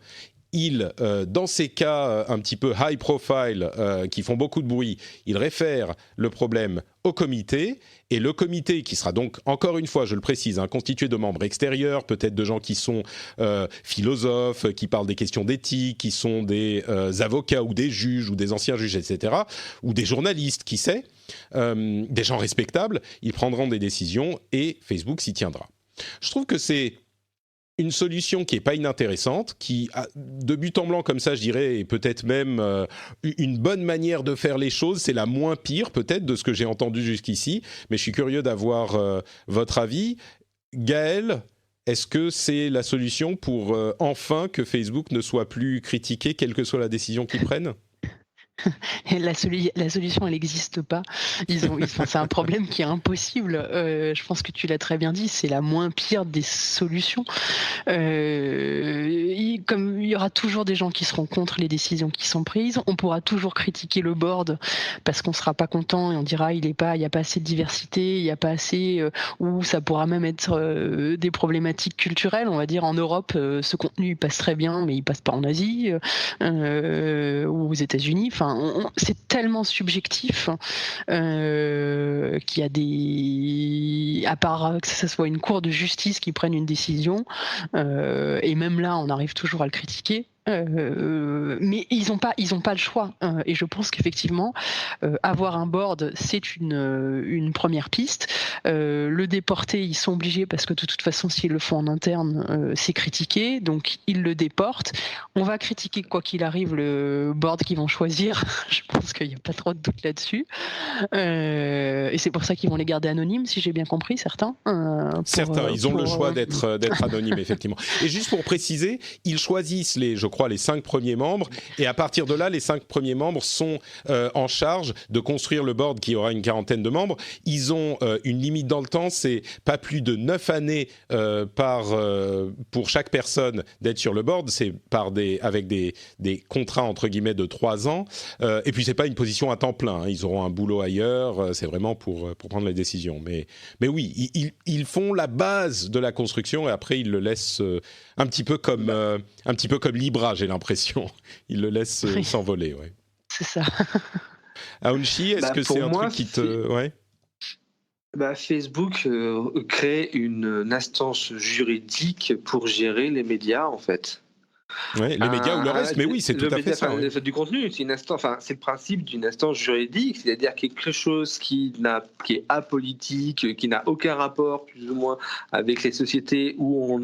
[SPEAKER 1] dans ces cas un petit peu high profile, qui font beaucoup de bruit, il réfère le problème au comité, et le comité, qui sera donc, encore une fois, je le précise, constitué de membres extérieurs, peut-être de gens qui sont philosophes, qui parlent des questions d'éthique, qui sont des avocats ou des juges ou des anciens juges, etc., ou des journalistes, qui sait, des gens respectables, ils prendront des décisions et Facebook s'y tiendra. Je trouve que c'est une solution qui n'est pas inintéressante, qui, de but en blanc comme ça, je dirais, est peut-être même une bonne manière de faire les choses. C'est la moins pire, peut-être, de ce que j'ai entendu jusqu'ici. Mais je suis curieux d'avoir votre avis. Gaël, est-ce que c'est la solution pour enfin que Facebook ne soit plus critiqué, quelle que soit la décision qu'ils prennent ?
[SPEAKER 2] Et la solution, elle n'existe pas. C'est un problème qui est impossible. Je pense que tu l'as très bien dit, c'est la moins pire des solutions. Comme il y aura toujours des gens qui seront contre les décisions qui sont prises, on pourra toujours critiquer le board parce qu'on sera pas content et on dira il y a pas assez de diversité, il y a pas assez, ou ça pourra même être des problématiques culturelles. On va dire en Europe, ce contenu il passe très bien, mais il passe pas en Asie ou aux États-Unis. Enfin, c'est tellement subjectif qu'il y a à part que ce soit une cour de justice qui prenne une décision, et même là, on arrive toujours à le critiquer. Mais ils ont pas le choix, et je pense qu'effectivement avoir un board c'est une première piste. Le déporter, ils sont obligés parce que de toute façon s'ils le font en interne c'est critiqué, donc ils le déportent. On va critiquer quoi qu'il arrive le board qu'ils vont choisir. Je pense qu'il n'y a pas trop de doute là-dessus, et c'est pour ça qu'ils vont les garder anonymes, si j'ai bien compris, certains.
[SPEAKER 1] Ils ont le choix d'être anonymes, effectivement. Et juste pour préciser, ils choisissent je crois, les 5 premiers membres, et à partir de là, les 5 premiers membres sont en charge de construire le board qui aura une quarantaine de membres. Ils ont une limite dans le temps, c'est pas plus de 9 années pour chaque personne d'être sur le board, c'est avec des contrats entre guillemets de 3 ans, et puis c'est pas une position à temps plein, ils auront un boulot ailleurs, c'est vraiment pour prendre les décisions. Mais oui, ils font la base de la construction, et après ils le laissent un petit peu comme Libra, j'ai l'impression. Ils le laissent s'envoler, ouais.
[SPEAKER 2] C'est ça.
[SPEAKER 1] Aounchi, est-ce que c'est un truc qui te... Ouais.
[SPEAKER 3] Facebook crée une instance juridique pour gérer les médias, en fait.
[SPEAKER 1] Ouais, les médias ou le reste, mais oui, c'est tout à fait ça.
[SPEAKER 3] Oui. Du contenu, c'est le principe d'une instance juridique, c'est-à-dire quelque chose qui est apolitique, qui n'a aucun rapport plus ou moins avec les sociétés où on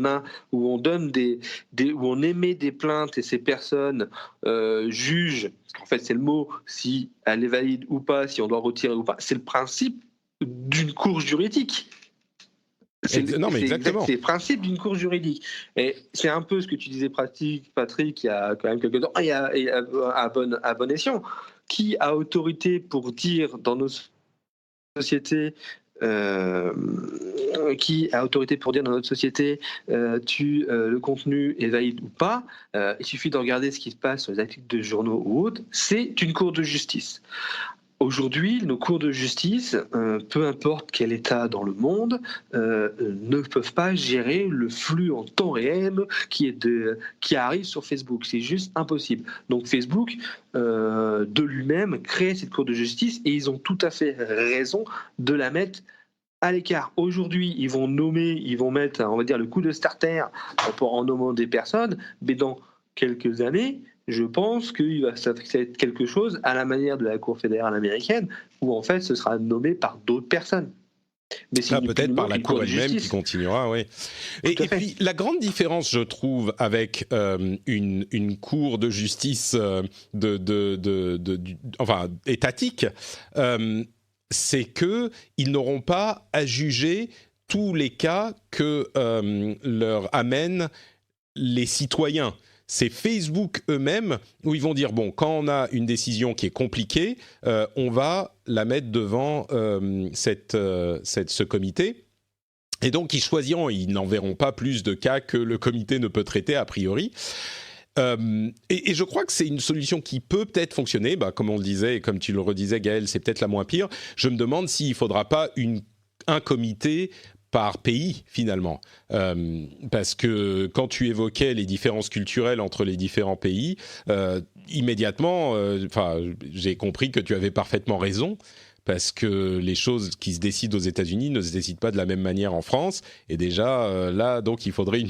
[SPEAKER 3] donne où on émet des plaintes et ces personnes jugent. En fait, c'est le mot, si elle est valide ou pas, si on doit retirer ou pas. C'est le principe d'une cour juridique. C'est le principe d'une cour juridique. Et c'est un peu ce que tu disais, Patrick, il y a quand même quelques temps, à bon escient. Qui a autorité pour dire dans nos sociétés le contenu est valide ou pas? Il suffit de regarder ce qui se passe sur les articles de journaux ou autres. C'est une cour de justice. Aujourd'hui, nos cours de justice, peu importe quel État dans le monde, ne peuvent pas gérer le flux en temps réel qui arrive sur Facebook. C'est juste impossible. Donc Facebook, de lui-même, crée cette cour de justice, et ils ont tout à fait raison de la mettre à l'écart. Aujourd'hui, ils vont mettre, on va dire, le coup de starter en nommant des personnes, mais dans quelques années, je pense qu'il va être quelque chose à la manière de la Cour fédérale américaine, où en fait ce sera nommé par d'autres personnes.
[SPEAKER 1] Mais peut-être par la Cour elle-même qui continuera, oui. Et puis la grande différence, je trouve, avec une Cour de justice étatique, c'est qu'ils n'auront pas à juger tous les cas que leur amènent les citoyens. C'est Facebook eux-mêmes où ils vont dire, bon, quand on a une décision qui est compliquée, on va la mettre devant ce comité. Et donc, ils choisiront, ils n'enverront pas plus de cas que le comité ne peut traiter a priori. Et je crois que c'est une solution qui peut peut-être fonctionner. Comme on le disait et comme tu le redisais, Gaël, c'est peut-être la moins pire. Je me demande s'il ne faudra pas un comité par pays finalement, parce que quand tu évoquais les différences culturelles entre les différents pays, immédiatement, j'ai compris que tu avais parfaitement raison. Parce que les choses qui se décident aux États-Unis ne se décident pas de la même manière en France. Et déjà, là, donc, il faudrait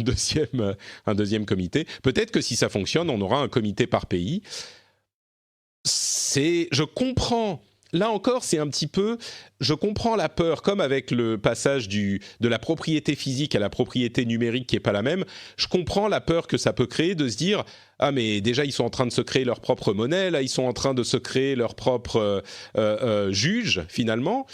[SPEAKER 1] un deuxième comité. Peut-être que si ça fonctionne, on aura un comité par pays. Je comprends. Là encore, c'est un petit peu... Je comprends la peur, comme avec le passage de la propriété physique à la propriété numérique qui n'est pas la même. Je comprends la peur que ça peut créer de se dire « Ah, mais déjà, ils sont en train de se créer leur propre monnaie, là, ils sont en train de se créer leur propre juge, finalement. »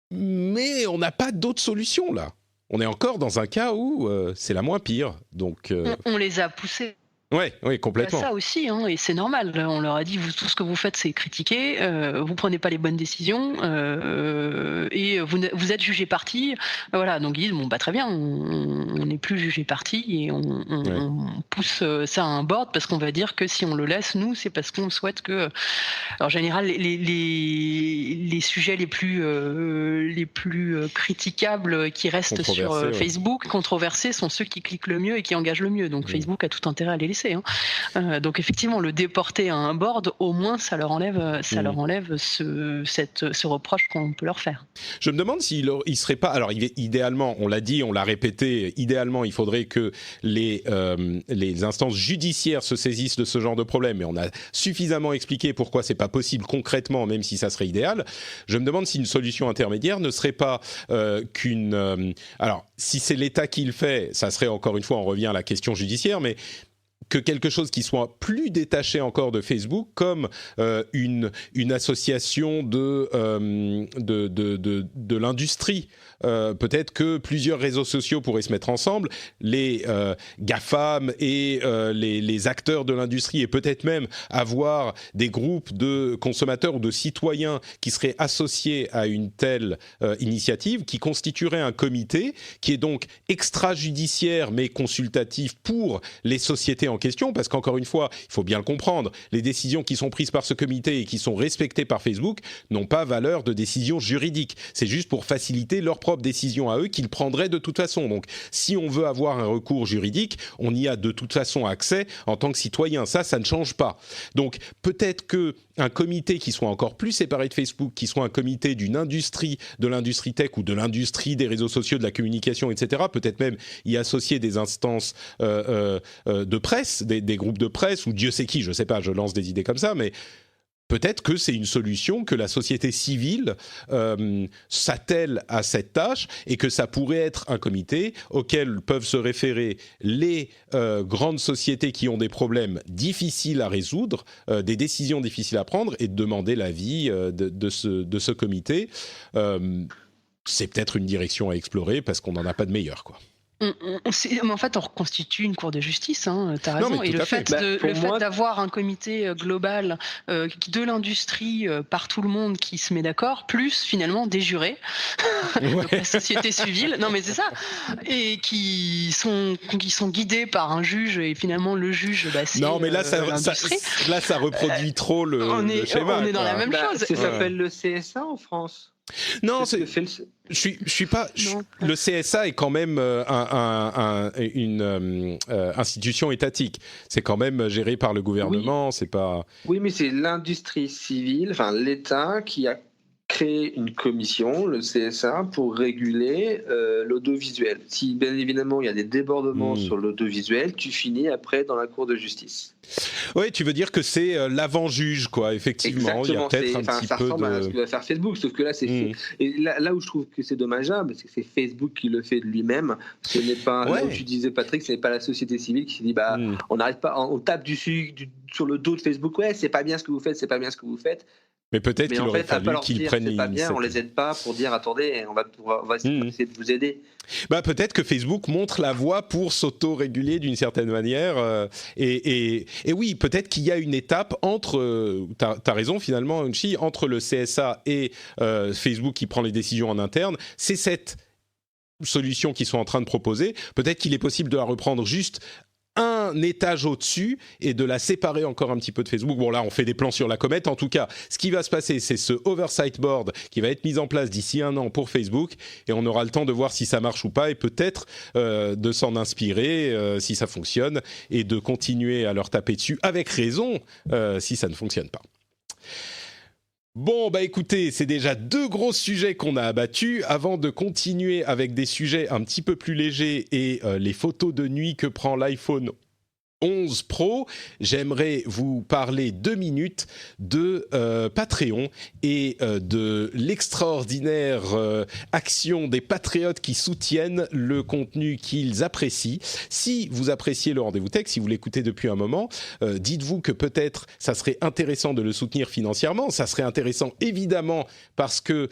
[SPEAKER 1] Mais on n'a pas d'autre solution, là. On est encore dans un cas où c'est la moins pire. Donc,
[SPEAKER 2] on les a poussés.
[SPEAKER 1] Oui, complètement.
[SPEAKER 2] Ça aussi, hein, et c'est normal. On leur a dit, tout ce que vous faites, c'est critiquer, vous prenez pas les bonnes décisions, et vous êtes jugé parti. Voilà, donc ils disent, bon, bah très bien, on n'est plus jugé parti et on pousse ça à un board parce qu'on va dire que si on le laisse, nous, c'est parce qu'on souhaite que... Alors, en général, les sujets les plus critiquables qui restent sur Facebook, controversés, sont ceux qui cliquent le mieux et qui engagent le mieux. Donc Facebook a tout intérêt à les laisser. Donc effectivement, le déporter à un board, au moins ça leur enlève ce reproche qu'on peut leur faire.
[SPEAKER 1] Je me demande s'il serait pas... Alors idéalement, on l'a dit, on l'a répété, idéalement il faudrait que les instances judiciaires se saisissent de ce genre de problème, mais on a suffisamment expliqué pourquoi c'est pas possible concrètement, même si ça serait idéal. Je me demande si une solution intermédiaire ne serait pas alors si c'est l'État qui le fait, ça serait encore une fois, on revient à la question judiciaire, mais que quelque chose qui soit plus détaché encore de Facebook, comme une association de l'industrie. Peut-être que plusieurs réseaux sociaux pourraient se mettre ensemble, les GAFAM et les acteurs de l'industrie, et peut-être même avoir des groupes de consommateurs ou de citoyens qui seraient associés à une telle initiative, qui constituerait un comité qui est donc extrajudiciaire mais consultatif pour les sociétés en question, parce qu'encore une fois, il faut bien le comprendre, les décisions qui sont prises par ce comité et qui sont respectées par Facebook n'ont pas valeur de décision juridique. C'est juste pour faciliter leurs propres décisions à eux qu'ils prendraient de toute façon. Donc, si on veut avoir un recours juridique, on y a de toute façon accès en tant que citoyen. Ça ne change pas. Donc, peut-être qu'un comité qui soit encore plus séparé de Facebook, qui soit un comité d'une industrie, de l'industrie tech ou de l'industrie des réseaux sociaux, de la communication, etc., peut-être même y associer des instances de presse, des groupes de presse, ou Dieu sait qui, je ne sais pas, je lance des idées comme ça, mais peut-être que c'est une solution que la société civile s'attelle à cette tâche et que ça pourrait être un comité auquel peuvent se référer les grandes sociétés qui ont des problèmes difficiles à résoudre, des décisions difficiles à prendre, et de demander l'avis de ce comité. C'est peut-être une direction à explorer parce qu'on n'en a pas de meilleure, quoi.
[SPEAKER 2] Mais en fait, on reconstitue une cour de justice, hein, t'as raison.
[SPEAKER 1] Non,
[SPEAKER 2] et le fait d'avoir un comité global de l'industrie par tout le monde qui se met d'accord, plus finalement des jurés, donc la société civile, non mais c'est ça, et qui sont guidés par un juge, et finalement le juge, c'est
[SPEAKER 1] non mais là ça reproduit trop le schéma.
[SPEAKER 2] On est dans la même chose.
[SPEAKER 3] Ça s'appelle le CSA en France.
[SPEAKER 1] Non, je suis pas. Le CSA est quand même une institution étatique. C'est quand même géré par le gouvernement.
[SPEAKER 3] Oui.
[SPEAKER 1] C'est pas.
[SPEAKER 3] Oui, mais c'est l'industrie civile, enfin l'État, qui a créé une commission, le CSA, pour réguler l'audiovisuel. Si bien évidemment il y a des débordements sur l'audiovisuel, tu finis après dans la cour de justice.
[SPEAKER 1] Oui, tu veux dire que c'est l'avant-juge, quoi. Effectivement,
[SPEAKER 3] exactement,
[SPEAKER 1] il y a peut-être un petit peu de... Ça ressemble
[SPEAKER 3] à ce que va faire Facebook, sauf que là, c'est fait. Et là où je trouve que c'est dommageable, c'est que c'est Facebook qui le fait de lui-même. Ce n'est pas, là où tu disais, Patrick, ce n'est pas la société civile qui se dit, on n'arrête pas, on tape sur le dos de Facebook, c'est pas bien ce que vous faites, c'est pas bien ce que vous faites.
[SPEAKER 1] Mais peut-être qu'il aurait fallu qu'ils prennent
[SPEAKER 3] c'est pas bien, on les aide pas pour dire attendez, on va essayer de vous aider.
[SPEAKER 1] Peut-être que Facebook montre la voie pour s'auto-réguler d'une certaine manière. Et oui, peut-être qu'il y a une étape entre, t'as raison finalement, Unchi, entre le CSA et Facebook qui prend les décisions en interne. C'est cette solution qu'ils sont en train de proposer. Peut-être qu'il est possible de la reprendre juste un étage au-dessus et de la séparer encore un petit peu de Facebook. Bon, là, on fait des plans sur la comète. En tout cas, ce qui va se passer, c'est ce Oversight Board qui va être mis en place d'ici 1 an pour Facebook et on aura le temps de voir si ça marche ou pas et peut-être de s'en inspirer si ça fonctionne et de continuer à leur taper dessus avec raison si ça ne fonctionne pas. Bon, bah écoutez, c'est déjà 2 gros sujets qu'on a abattus. Avant de continuer avec des sujets un petit peu plus légers et les photos de nuit que prend l'iPhone 11 Pro, j'aimerais vous parler 2 minutes de Patreon et de l'extraordinaire action des patriotes qui soutiennent le contenu qu'ils apprécient. Si vous appréciez le Rendez-vous Tech, si vous l'écoutez depuis un moment, dites-vous que peut-être ça serait intéressant de le soutenir financièrement. Ça serait intéressant évidemment parce que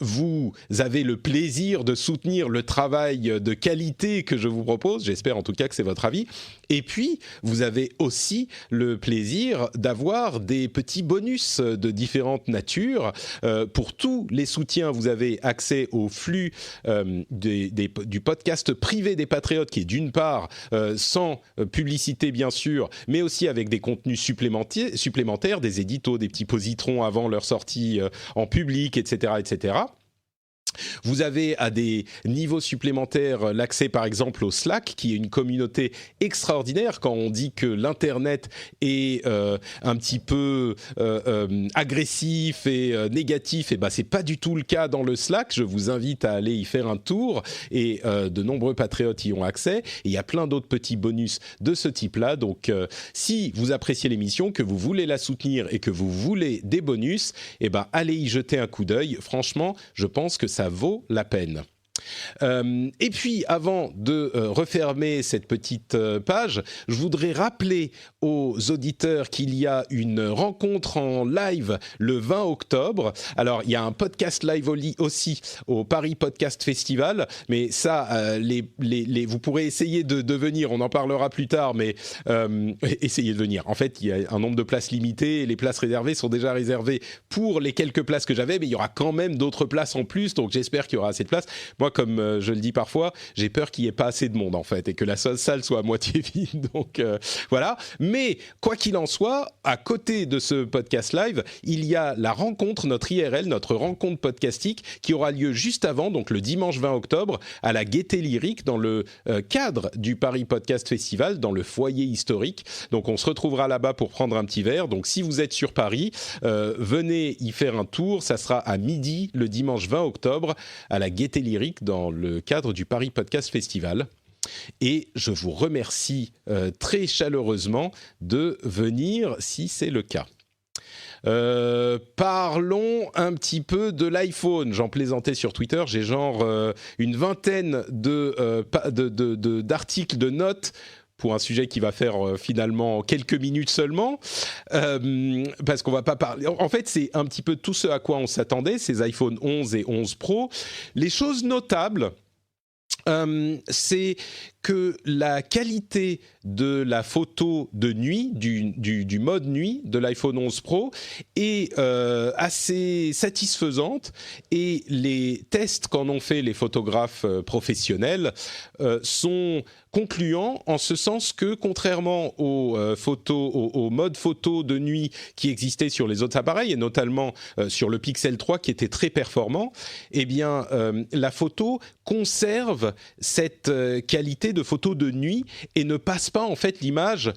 [SPEAKER 1] vous avez le plaisir de soutenir le travail de qualité que je vous propose. J'espère en tout cas que c'est votre avis. Et puis, vous avez aussi le plaisir d'avoir des petits bonus de différentes natures. Pour tous les soutiens, vous avez accès au flux du podcast privé des Patriotes, qui est d'une part sans publicité bien sûr, mais aussi avec des contenus supplémentaires, des éditos, des petits positrons avant leur sortie en public, etc., etc. Vous avez à des niveaux supplémentaires l'accès par exemple au Slack, qui est une communauté extraordinaire. Quand on dit que l'Internet est un petit peu agressif et négatif, et ben c'est pas du tout le cas dans le Slack. Je vous invite à aller y faire un tour et de nombreux patriotes y ont accès. Et il y a plein d'autres petits bonus de ce type-là. Donc si vous appréciez l'émission, que vous voulez la soutenir et que vous voulez des bonus, et ben allez y jeter un coup d'œil. Franchement, je pense que ça vaut la peine. Et puis, avant de refermer cette petite page, je voudrais rappeler aux auditeurs qu'il y a une rencontre en live le 20 octobre. Alors, il y a un podcast live aussi au Paris Podcast Festival, mais ça, vous pourrez essayer de venir, on en parlera plus tard, mais essayez de venir. En fait, il y a un nombre de places limitées et les places réservées sont déjà réservées pour les quelques places que j'avais, mais il y aura quand même d'autres places en plus, donc j'espère qu'il y aura assez de places. Moi, comme je le dis parfois, j'ai peur qu'il n'y ait pas assez de monde en fait et que la salle soit à moitié vide. Donc voilà. Mais quoi qu'il en soit, à côté de ce podcast live, il y a la rencontre, notre IRL, notre rencontre podcastique qui aura lieu juste avant, donc le dimanche 20 octobre, à la Gaîté Lyrique dans le cadre du Paris Podcast Festival, dans le foyer historique. Donc on se retrouvera là-bas pour prendre un petit verre. Donc si vous êtes sur Paris, venez y faire un tour. Ça sera à midi le dimanche 20 octobre à la Gaîté Lyrique dans le cadre du Paris Podcast Festival. Et je vous remercie très chaleureusement de venir si c'est le cas. Parlons un petit peu de l'iPhone. J'en plaisantais sur Twitter, j'ai genre une vingtaine d'articles, de notes pour un sujet qui va faire finalement quelques minutes seulement, parce qu'on va pas parler... En fait, c'est un petit peu tout ce à quoi on s'attendait, ces iPhone 11 et 11 Pro. Les choses notables, c'est que la qualité de la photo de nuit, du mode nuit de l'iPhone 11 Pro est assez satisfaisante et les tests qu'en ont fait les photographes professionnels sont concluants en ce sens que contrairement aux au mode photo de nuit qui existait sur les autres appareils et notamment sur le Pixel 3 qui était très performant, eh bien la photo conserve cette qualité de photo de nuit et ne passe pas en fait l'image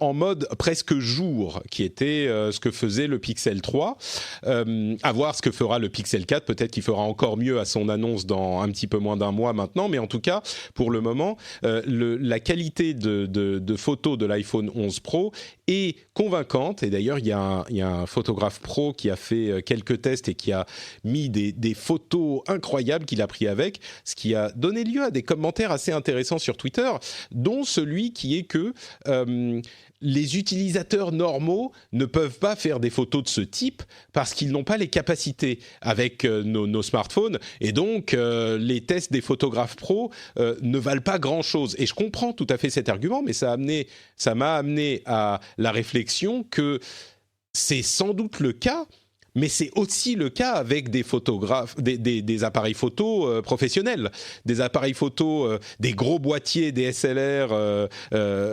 [SPEAKER 1] en mode presque jour qui était ce que faisait le Pixel 3. À voir ce que fera le Pixel 4, peut-être qu'il fera encore mieux à son annonce dans un petit peu moins d'un mois maintenant, mais en tout cas pour le moment la qualité de photos de l'iPhone 11 Pro est convaincante et d'ailleurs il y a un photographe pro qui a fait quelques tests et qui a mis des photos incroyables qu'il a pris avec, ce qui a donné lieu à des commentaires assez intéressants sur Twitter, dont celui qui est que les utilisateurs normaux ne peuvent pas faire des photos de ce type parce qu'ils n'ont pas les capacités avec nos smartphones et donc les tests des photographes pros ne valent pas grand-chose. Et je comprends tout à fait cet argument, mais ça m'a amené à la réflexion que c'est sans doute le cas Mais c'est aussi le cas avec des photographes, des appareils photo professionnels, des appareils photo, des gros boîtiers DSLR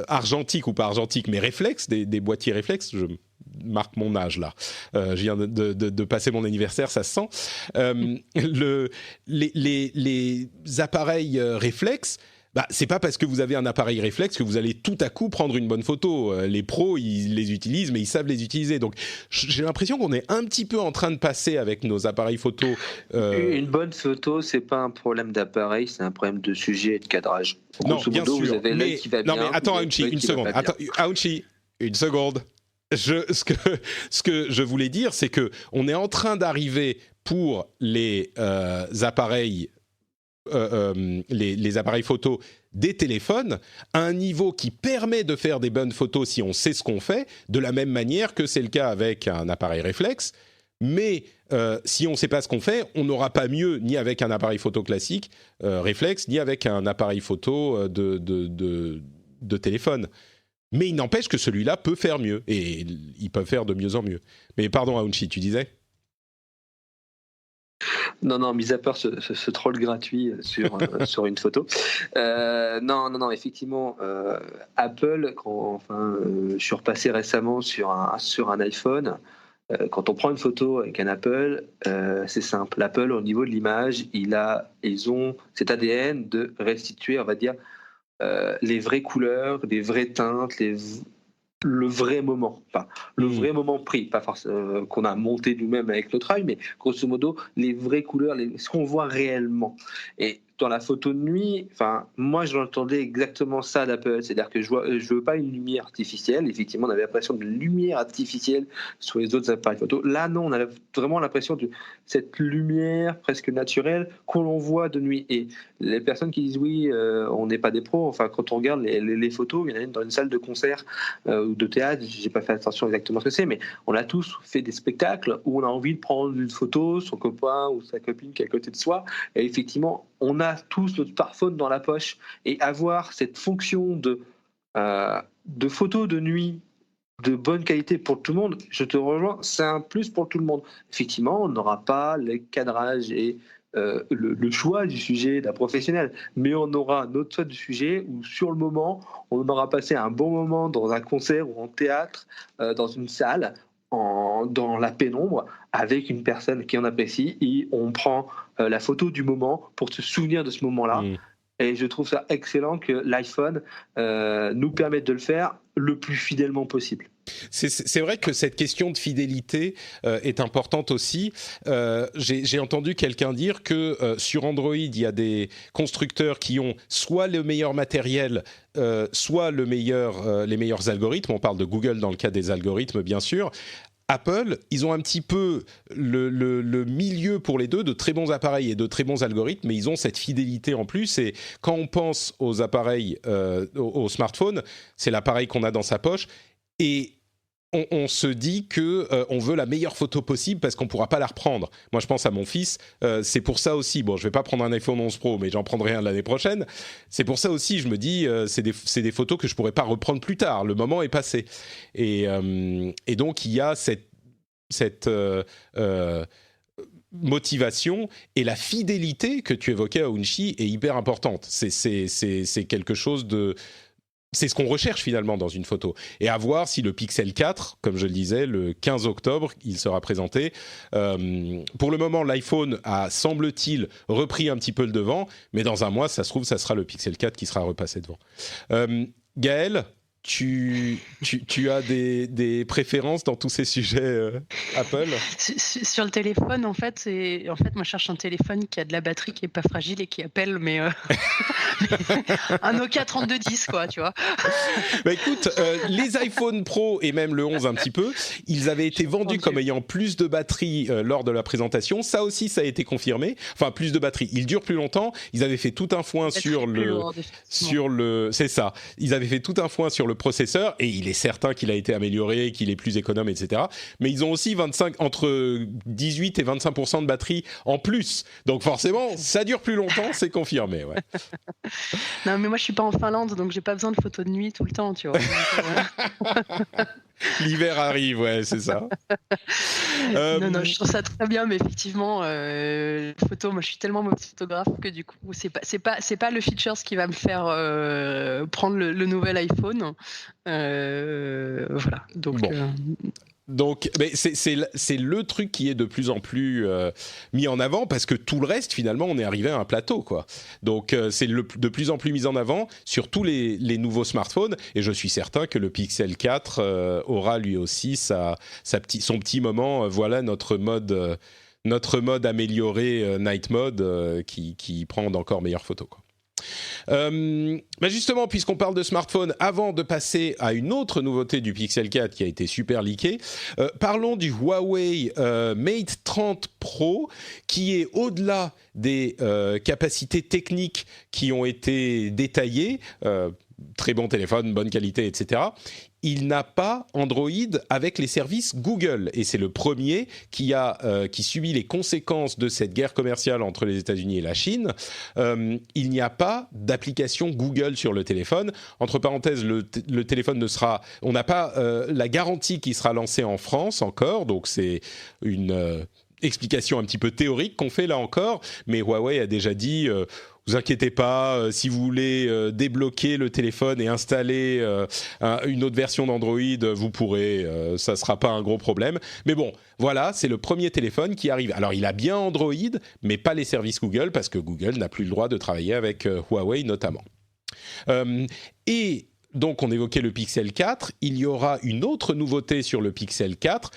[SPEAKER 1] argentiques ou pas argentiques, mais réflexes, des boîtiers réflexes. Je marque mon âge là. Je viens de passer mon anniversaire, ça se sent. Les appareils réflexes. Bah, c'est pas parce que vous avez un appareil réflexe que vous allez tout à coup prendre une bonne photo. Les pros, ils les utilisent, mais ils savent les utiliser. Donc, j'ai l'impression qu'on est un petit peu en train de passer avec nos appareils photo.
[SPEAKER 3] Une bonne photo, c'est pas un problème d'appareil, c'est un problème de sujet et de cadrage.
[SPEAKER 1] Non, bien sûr.
[SPEAKER 3] Vous avez l'œil qui va bien.
[SPEAKER 1] Non, mais attends, Aounchi, une seconde. Attends, Aounchi, une seconde. Ce que je voulais dire, c'est que on est en train d'arriver pour les appareils. Les appareils photo des téléphones à un niveau qui permet de faire des bonnes photos si on sait ce qu'on fait, de la même manière que c'est le cas avec un appareil réflexe. Mais si on ne sait pas ce qu'on fait, on n'aura pas mieux ni avec un appareil photo classique réflexe, ni avec un appareil photo de téléphone. Mais il n'empêche que celui-là peut faire mieux, et il peut faire de mieux en mieux. Mais pardon, Aounchi, tu disais ?
[SPEAKER 3] Non, mis à part ce troll gratuit sur une photo. Non, effectivement, Apple, je suis repassé récemment sur un iPhone. Quand on prend une photo avec un Apple, c'est simple. Apple, au niveau de l'image, ils ont cet ADN de restituer, on va dire, les vraies couleurs, les vraies teintes, le vrai moment, le vrai moment pris, pas forcément qu'on a monté nous-mêmes avec notre œil, mais grosso modo les vraies couleurs, ce qu'on voit réellement. Et dans la photo de nuit, moi j'entendais exactement ça d'Apple, c'est-à-dire que je veux pas une lumière artificielle. Effectivement, on avait l'impression de lumière artificielle sur les autres appareils photo. Là, non, on avait vraiment l'impression de cette lumière presque naturelle qu'on voit de nuit. Et les personnes qui disent oui, on n'est pas des pros. Quand on regarde les photos, il y en a une dans une salle de concert ou de théâtre. J'ai pas fait attention exactement ce que c'est, mais on a tous fait des spectacles où on a envie de prendre une photo, son copain ou sa copine qui est à côté de soi. Et effectivement, on a tous notre smartphone dans la poche, et avoir cette fonction de photos de nuit de bonne qualité pour tout le monde, je te rejoins, c'est un plus pour tout le monde. Effectivement, on n'aura pas les cadrages et le choix du sujet d'un professionnel, mais on aura notre choix du sujet où sur le moment, on aura passé un bon moment dans un concert ou en théâtre, dans une salle, dans la pénombre, avec une personne qui en apprécie, et on prend la photo du moment pour se souvenir de ce moment-là. Et je trouve ça excellent que l'iPhone nous permette de le faire le plus fidèlement possible.
[SPEAKER 1] C'est vrai que cette question de fidélité est importante aussi. J'ai entendu quelqu'un dire que sur Android, il y a des constructeurs qui ont soit le meilleur matériel, soit les meilleurs algorithmes. On parle de Google dans le cas des algorithmes, bien sûr. Apple, ils ont un petit peu le milieu pour les deux, de très bons appareils et de très bons algorithmes, mais ils ont cette fidélité en plus. Et quand on pense aux appareils, au smartphone, c'est l'appareil qu'on a dans sa poche. Et on se dit qu'on veut la meilleure photo possible parce qu'on ne pourra pas la reprendre. Moi, je pense à mon fils. C'est pour ça aussi, bon, je ne vais pas prendre un iPhone 11 Pro, mais j'en prendrai un l'année prochaine. C'est pour ça aussi, je me dis, c'est des photos que je ne pourrai pas reprendre plus tard. Le moment est passé. Et donc, il y a cette motivation, et la fidélité que tu évoquais, Aounchi, est hyper importante. C'est quelque chose de... C'est ce qu'on recherche finalement dans une photo. Et à voir si le Pixel 4, comme je le disais, le 15 octobre, il sera présenté. Pour le moment, l'iPhone a, semble-t-il, repris un petit peu le devant, mais dans un mois, ça se trouve, ça sera le Pixel 4 qui sera repassé devant. Gaël, tu as des préférences dans tous ces sujets Apple ?
[SPEAKER 2] Sur le téléphone, en fait, moi, je cherche un téléphone qui a de la batterie, qui est pas fragile et qui appelle, mais un Nokia 3210, quoi, tu vois.
[SPEAKER 1] Bah écoute, les iPhone Pro et même le 11 un petit peu, ils avaient été vendus comme ayant plus de batterie lors de la présentation. Ça aussi, ça a été confirmé. Enfin, plus de batterie. Ils durent plus longtemps. Ils avaient fait tout un foin sur le. C'est ça. Ils avaient fait tout un foin sur le processeur, et il est certain qu'il a été amélioré, qu'il est plus économe, etc. Mais ils ont aussi entre 18 et 25% de batterie en plus. Donc forcément, ça dure plus longtemps, c'est confirmé. Ouais.
[SPEAKER 2] Non, mais moi je suis pas en Finlande, donc j'ai pas besoin de photos de nuit tout le temps, tu vois.
[SPEAKER 1] L'hiver arrive, ouais, c'est ça.
[SPEAKER 2] Non, je trouve ça très bien, mais effectivement, photo, moi je suis tellement mauvais photographe que du coup, c'est pas le features qui va me faire prendre le nouvel iPhone. Voilà, donc.
[SPEAKER 1] Bon. Donc, mais c'est le truc qui est de plus en plus mis en avant parce que tout le reste, finalement, on est arrivé à un plateau, quoi. Donc, c'est de plus en plus mis en avant sur tous les nouveaux smartphones et je suis certain que le Pixel 4 aura lui aussi son petit moment. Voilà notre mode amélioré, Night Mode, qui prend d'encore meilleures photos, quoi. Justement, puisqu'on parle de smartphone, avant de passer à une autre nouveauté du Pixel 4 qui a été super leaké, parlons du Huawei Mate 30 Pro qui est au-delà des capacités techniques qui ont été détaillées. Très bon téléphone, bonne qualité, etc. Il n'a pas Android avec les services Google et c'est le premier qui subit les conséquences de cette guerre commerciale entre les États-Unis et la Chine. Il n'y a pas d'application Google sur le téléphone. Entre parenthèses, le téléphone on n'a pas la garantie qui sera lancée en France encore, donc c'est une explication un petit peu théorique qu'on fait là encore, mais Huawei a déjà dit vous inquiétez pas, si vous voulez débloquer le téléphone et installer une autre version d'Android, vous pourrez, ça ne sera pas un gros problème. Mais bon, voilà, c'est le premier téléphone qui arrive. Alors, il a bien Android, mais pas les services Google, parce que Google n'a plus le droit de travailler avec Huawei notamment. Et donc, on évoquait le Pixel 4. Il y aura une autre nouveauté sur le Pixel 4,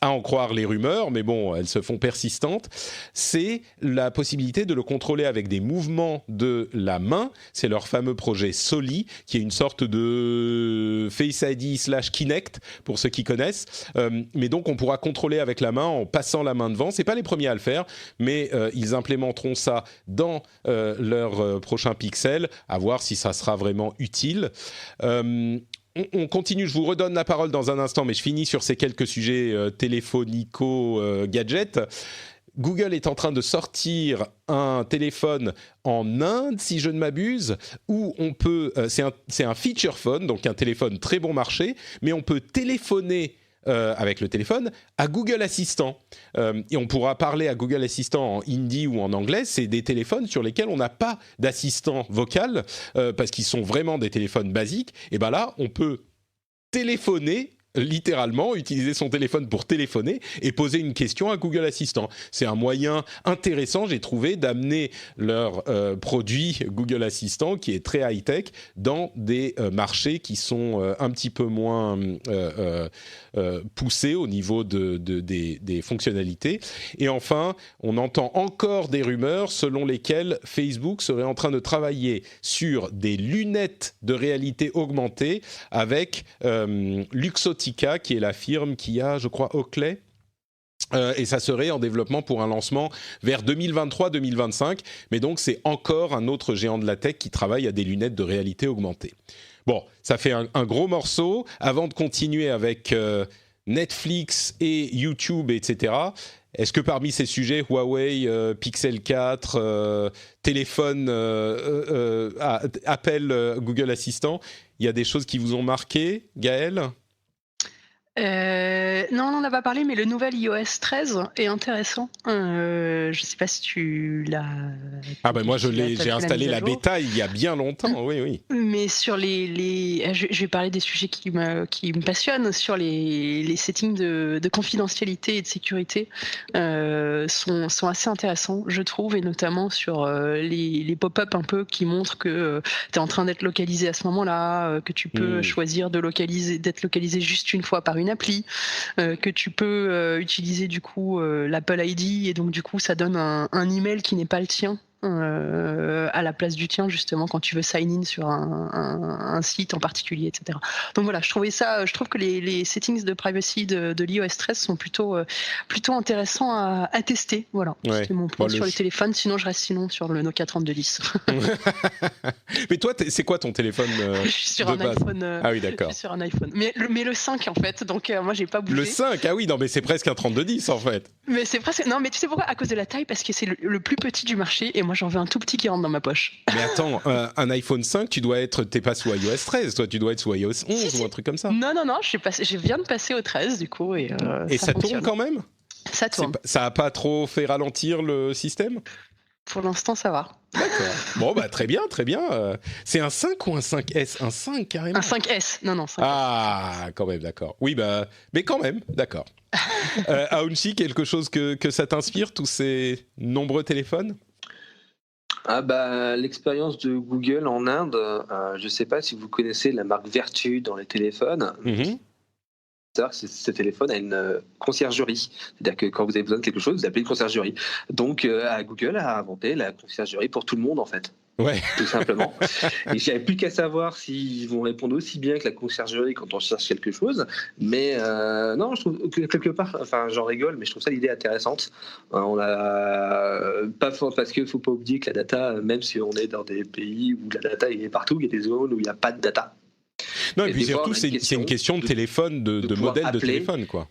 [SPEAKER 1] à en croire les rumeurs, mais bon, elles se font persistantes. C'est la possibilité de le contrôler avec des mouvements de la main. C'est leur fameux projet Soli, qui est une sorte de Face ID / Kinect, pour ceux qui connaissent. Mais donc, on pourra contrôler avec la main en passant la main devant. C'est pas les premiers à le faire, mais ils implémenteront ça dans leur prochain Pixel, à voir si ça sera vraiment utile. On continue, je vous redonne la parole dans un instant, mais je finis sur ces quelques sujets téléphonico-gadgets. Google est en train de sortir un téléphone en Inde, si je ne m'abuse, où on peut, c'est un feature phone, donc un téléphone très bon marché, mais on peut téléphoner avec le téléphone à Google Assistant. Et on pourra parler à Google Assistant en hindi ou en anglais. C'est des téléphones sur lesquels on n'a pas d'assistant vocal parce qu'ils sont vraiment des téléphones basiques. Et bien là, on peut téléphoner, littéralement, utiliser son téléphone pour téléphoner et poser une question à Google Assistant. C'est un moyen intéressant, j'ai trouvé, d'amener leur produit Google Assistant, qui est très high-tech, dans des marchés qui sont un petit peu moins poussés au niveau des fonctionnalités. Et enfin, on entend encore des rumeurs selon lesquelles Facebook serait en train de travailler sur des lunettes de réalité augmentée avec Luxottica, qui est la firme qui a, je crois, Oakley. Et ça serait en développement pour un lancement vers 2023-2025. Mais donc, c'est encore un autre géant de la tech qui travaille à des lunettes de réalité augmentée. Bon, ça fait un gros morceau. Avant de continuer avec Netflix et YouTube, etc., est-ce que parmi ces sujets, Huawei, Pixel 4, téléphone, Apple, Google Assistant, il y a des choses qui vous ont marqué, Gaël ?
[SPEAKER 2] Non, on n'en a pas parlé, mais le nouvel iOS 13 est intéressant. Je ne sais pas si tu l'as...
[SPEAKER 1] Ah ben moi j'ai installé la bêta il y a bien longtemps, oui.
[SPEAKER 2] Mais sur je vais parler des sujets qui me passionnent, sur les settings de confidentialité et de sécurité sont assez intéressants, je trouve, et notamment sur les pop-up un peu qui montrent que tu es en train d'être localisé à ce moment-là, que tu peux choisir d'être localisé juste une fois par une appli, que tu peux utiliser du coup l'Apple ID et donc du coup ça donne un email qui n'est pas le tien à la place du tien justement quand tu veux sign in sur un site en particulier, etc. Donc voilà, je trouve que les settings de privacy de l'iOS 13 sont plutôt intéressants à tester. Voilà, c'est mon point sur les téléphones. Sinon je reste sur le Nokia 3210.
[SPEAKER 1] Mais toi, c'est quoi ton téléphone
[SPEAKER 2] Je suis sur un
[SPEAKER 1] base
[SPEAKER 2] iPhone.
[SPEAKER 1] Ah oui, d'accord.
[SPEAKER 2] Je suis sur un iPhone, mais le 5 en fait. Donc moi j'ai pas bougé.
[SPEAKER 1] Le 5, ah oui, non mais c'est presque un 3210 en fait.
[SPEAKER 2] Mais c'est presque non, mais tu sais pourquoi ? À cause de la taille, parce que c'est le plus petit du marché et moi j'en veux un tout petit qui rentre dans ma poche.
[SPEAKER 1] Mais attends, un iPhone 5, t'es pas sous iOS 13, toi tu dois être sous iOS 11 ou un truc comme ça.
[SPEAKER 2] Non, je viens de passer au 13 du coup et
[SPEAKER 1] ça tourne
[SPEAKER 2] fonctionne.
[SPEAKER 1] quand même?
[SPEAKER 2] Ça tourne.
[SPEAKER 1] Ça a pas trop fait ralentir le système?
[SPEAKER 2] Pour l'instant, ça va.
[SPEAKER 1] D'accord. Bon, bah très bien, très bien. C'est un 5 ou un 5S? Un 5 carrément?
[SPEAKER 2] Un 5S. Non, 5S.
[SPEAKER 1] Ah, quand même, d'accord. Oui, bah, mais quand même, d'accord. Aounchi, quelque chose que ça t'inspire, tous ces nombreux téléphones?
[SPEAKER 3] Ah bah, l'expérience de Google en Inde, je ne sais pas si vous connaissez la marque Vertu dans les téléphones. C'est-à-dire que ce téléphone a une conciergerie. C'est-à-dire que quand vous avez besoin de quelque chose, vous appelez une conciergerie. Donc, Google a inventé la conciergerie pour tout le monde, en fait.
[SPEAKER 1] Ouais.
[SPEAKER 3] Tout simplement. Et il n'y avait plus qu'à savoir s'ils vont répondre aussi bien que la conciergerie quand on cherche quelque chose. Mais non, je trouve que quelque part, enfin, j'en rigole, mais je trouve ça l'idée intéressante. On a pas parce qu'il ne faut pas oublier que la data, même si on est dans des pays où la data est partout, il y a des zones où il n'y a pas de data.
[SPEAKER 1] Non, et puis surtout, c'est une question de téléphone, de modèle appeler. De téléphone, quoi.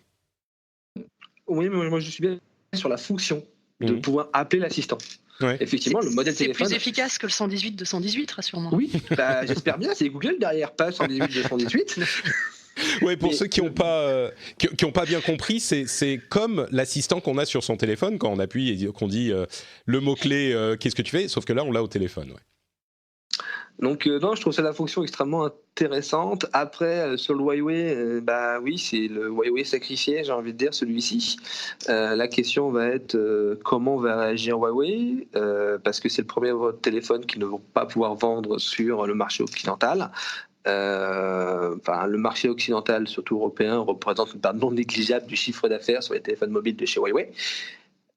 [SPEAKER 3] Oui, mais moi, je suis bien sur la fonction de pouvoir appeler l'assistant. Ouais. Effectivement, le modèle téléphone...
[SPEAKER 2] C'est plus efficace que le 118-218, rassure-moi.
[SPEAKER 3] Oui, bah, j'espère bien, c'est Google derrière, pas 118-218.
[SPEAKER 1] Ouais, pour ceux qui n'ont pas bien compris, c'est comme l'assistant qu'on a sur son téléphone quand on appuie et qu'on dit le mot-clé qu'est-ce que tu fais, sauf que là, on l'a au téléphone, ouais.
[SPEAKER 3] Donc non, je trouve ça la fonction extrêmement intéressante. Après, sur le Huawei, bah oui, c'est le Huawei sacrifié, j'ai envie de dire, celui-ci. La question va être comment va réagir Huawei, parce que c'est le premier téléphone qu'ils ne vont pas pouvoir vendre sur le marché occidental. Le marché occidental, surtout européen, représente une part non négligeable du chiffre d'affaires sur les téléphones mobiles de chez Huawei.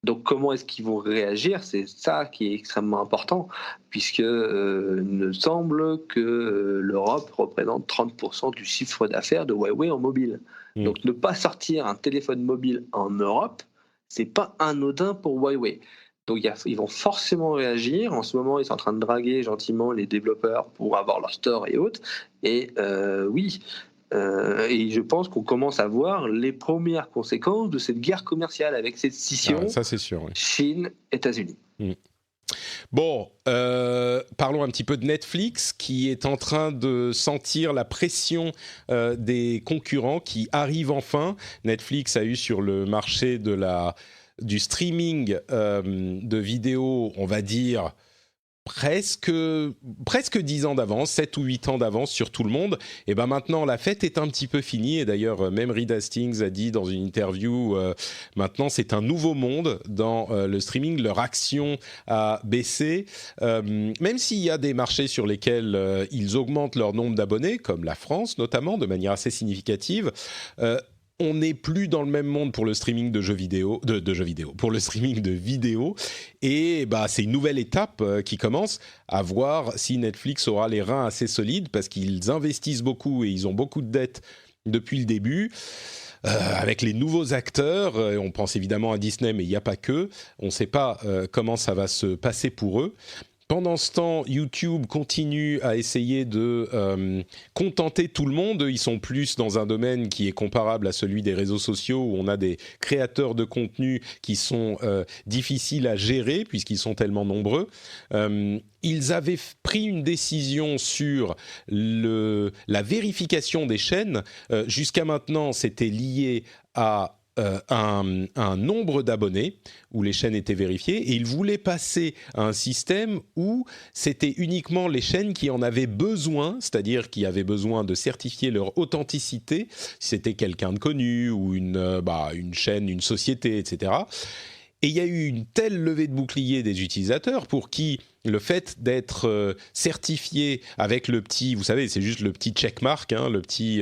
[SPEAKER 3] Donc comment est-ce qu'ils vont réagir? C'est ça qui est extrêmement important, puisque il me semble que l'Europe représente 30% du chiffre d'affaires de Huawei en mobile. Donc ne pas sortir un téléphone mobile en Europe, c'est pas anodin pour Huawei. Donc ils vont forcément réagir. En ce moment, ils sont en train de draguer gentiment les développeurs pour avoir leur store et autres. Et oui... et je pense qu'on commence à voir les premières conséquences de cette guerre commerciale avec cette scission
[SPEAKER 1] ça, c'est sûr, oui.
[SPEAKER 3] Chine-États-Unis.
[SPEAKER 1] Bon, parlons un petit peu de Netflix qui est en train de sentir la pression des concurrents qui arrivent enfin. Netflix a eu sur le marché du streaming de vidéos, on va dire... Presque 10 ans d'avance, 7 ou 8 ans d'avance sur tout le monde. Et ben maintenant, la fête est un petit peu finie. Et d'ailleurs, même Reed Hastings a dit dans une interview, maintenant c'est un nouveau monde dans le streaming. Leur action a baissé. Même s'il y a des marchés sur lesquels ils augmentent leur nombre d'abonnés, comme la France notamment, de manière assez significative, on n'est plus dans le même monde pour le streaming de jeux vidéo, pour le streaming de vidéos. Et bah, c'est une nouvelle étape qui commence, à voir si Netflix aura les reins assez solides, parce qu'ils investissent beaucoup et ils ont beaucoup de dettes depuis le début. Avec les nouveaux acteurs, on pense évidemment à Disney, mais il n'y a pas que. On ne sait pas comment ça va se passer pour eux. Pendant ce temps, YouTube continue à essayer de contenter tout le monde. Ils sont plus dans un domaine qui est comparable à celui des réseaux sociaux, où on a des créateurs de contenu qui sont difficiles à gérer, puisqu'ils sont tellement nombreux. Ils avaient pris une décision sur la vérification des chaînes. Jusqu'à maintenant, c'était lié à un nombre d'abonnés où les chaînes étaient vérifiées, et ils voulaient passer à un système où c'était uniquement les chaînes qui en avaient besoin, c'est-à-dire qui avaient besoin de certifier leur authenticité, si c'était quelqu'un de connu ou une chaîne, une société, etc. Et il y a eu une telle levée de boucliers des utilisateurs pour qui le fait d'être certifié avec le petit, vous savez, c'est juste le petit checkmark, le petit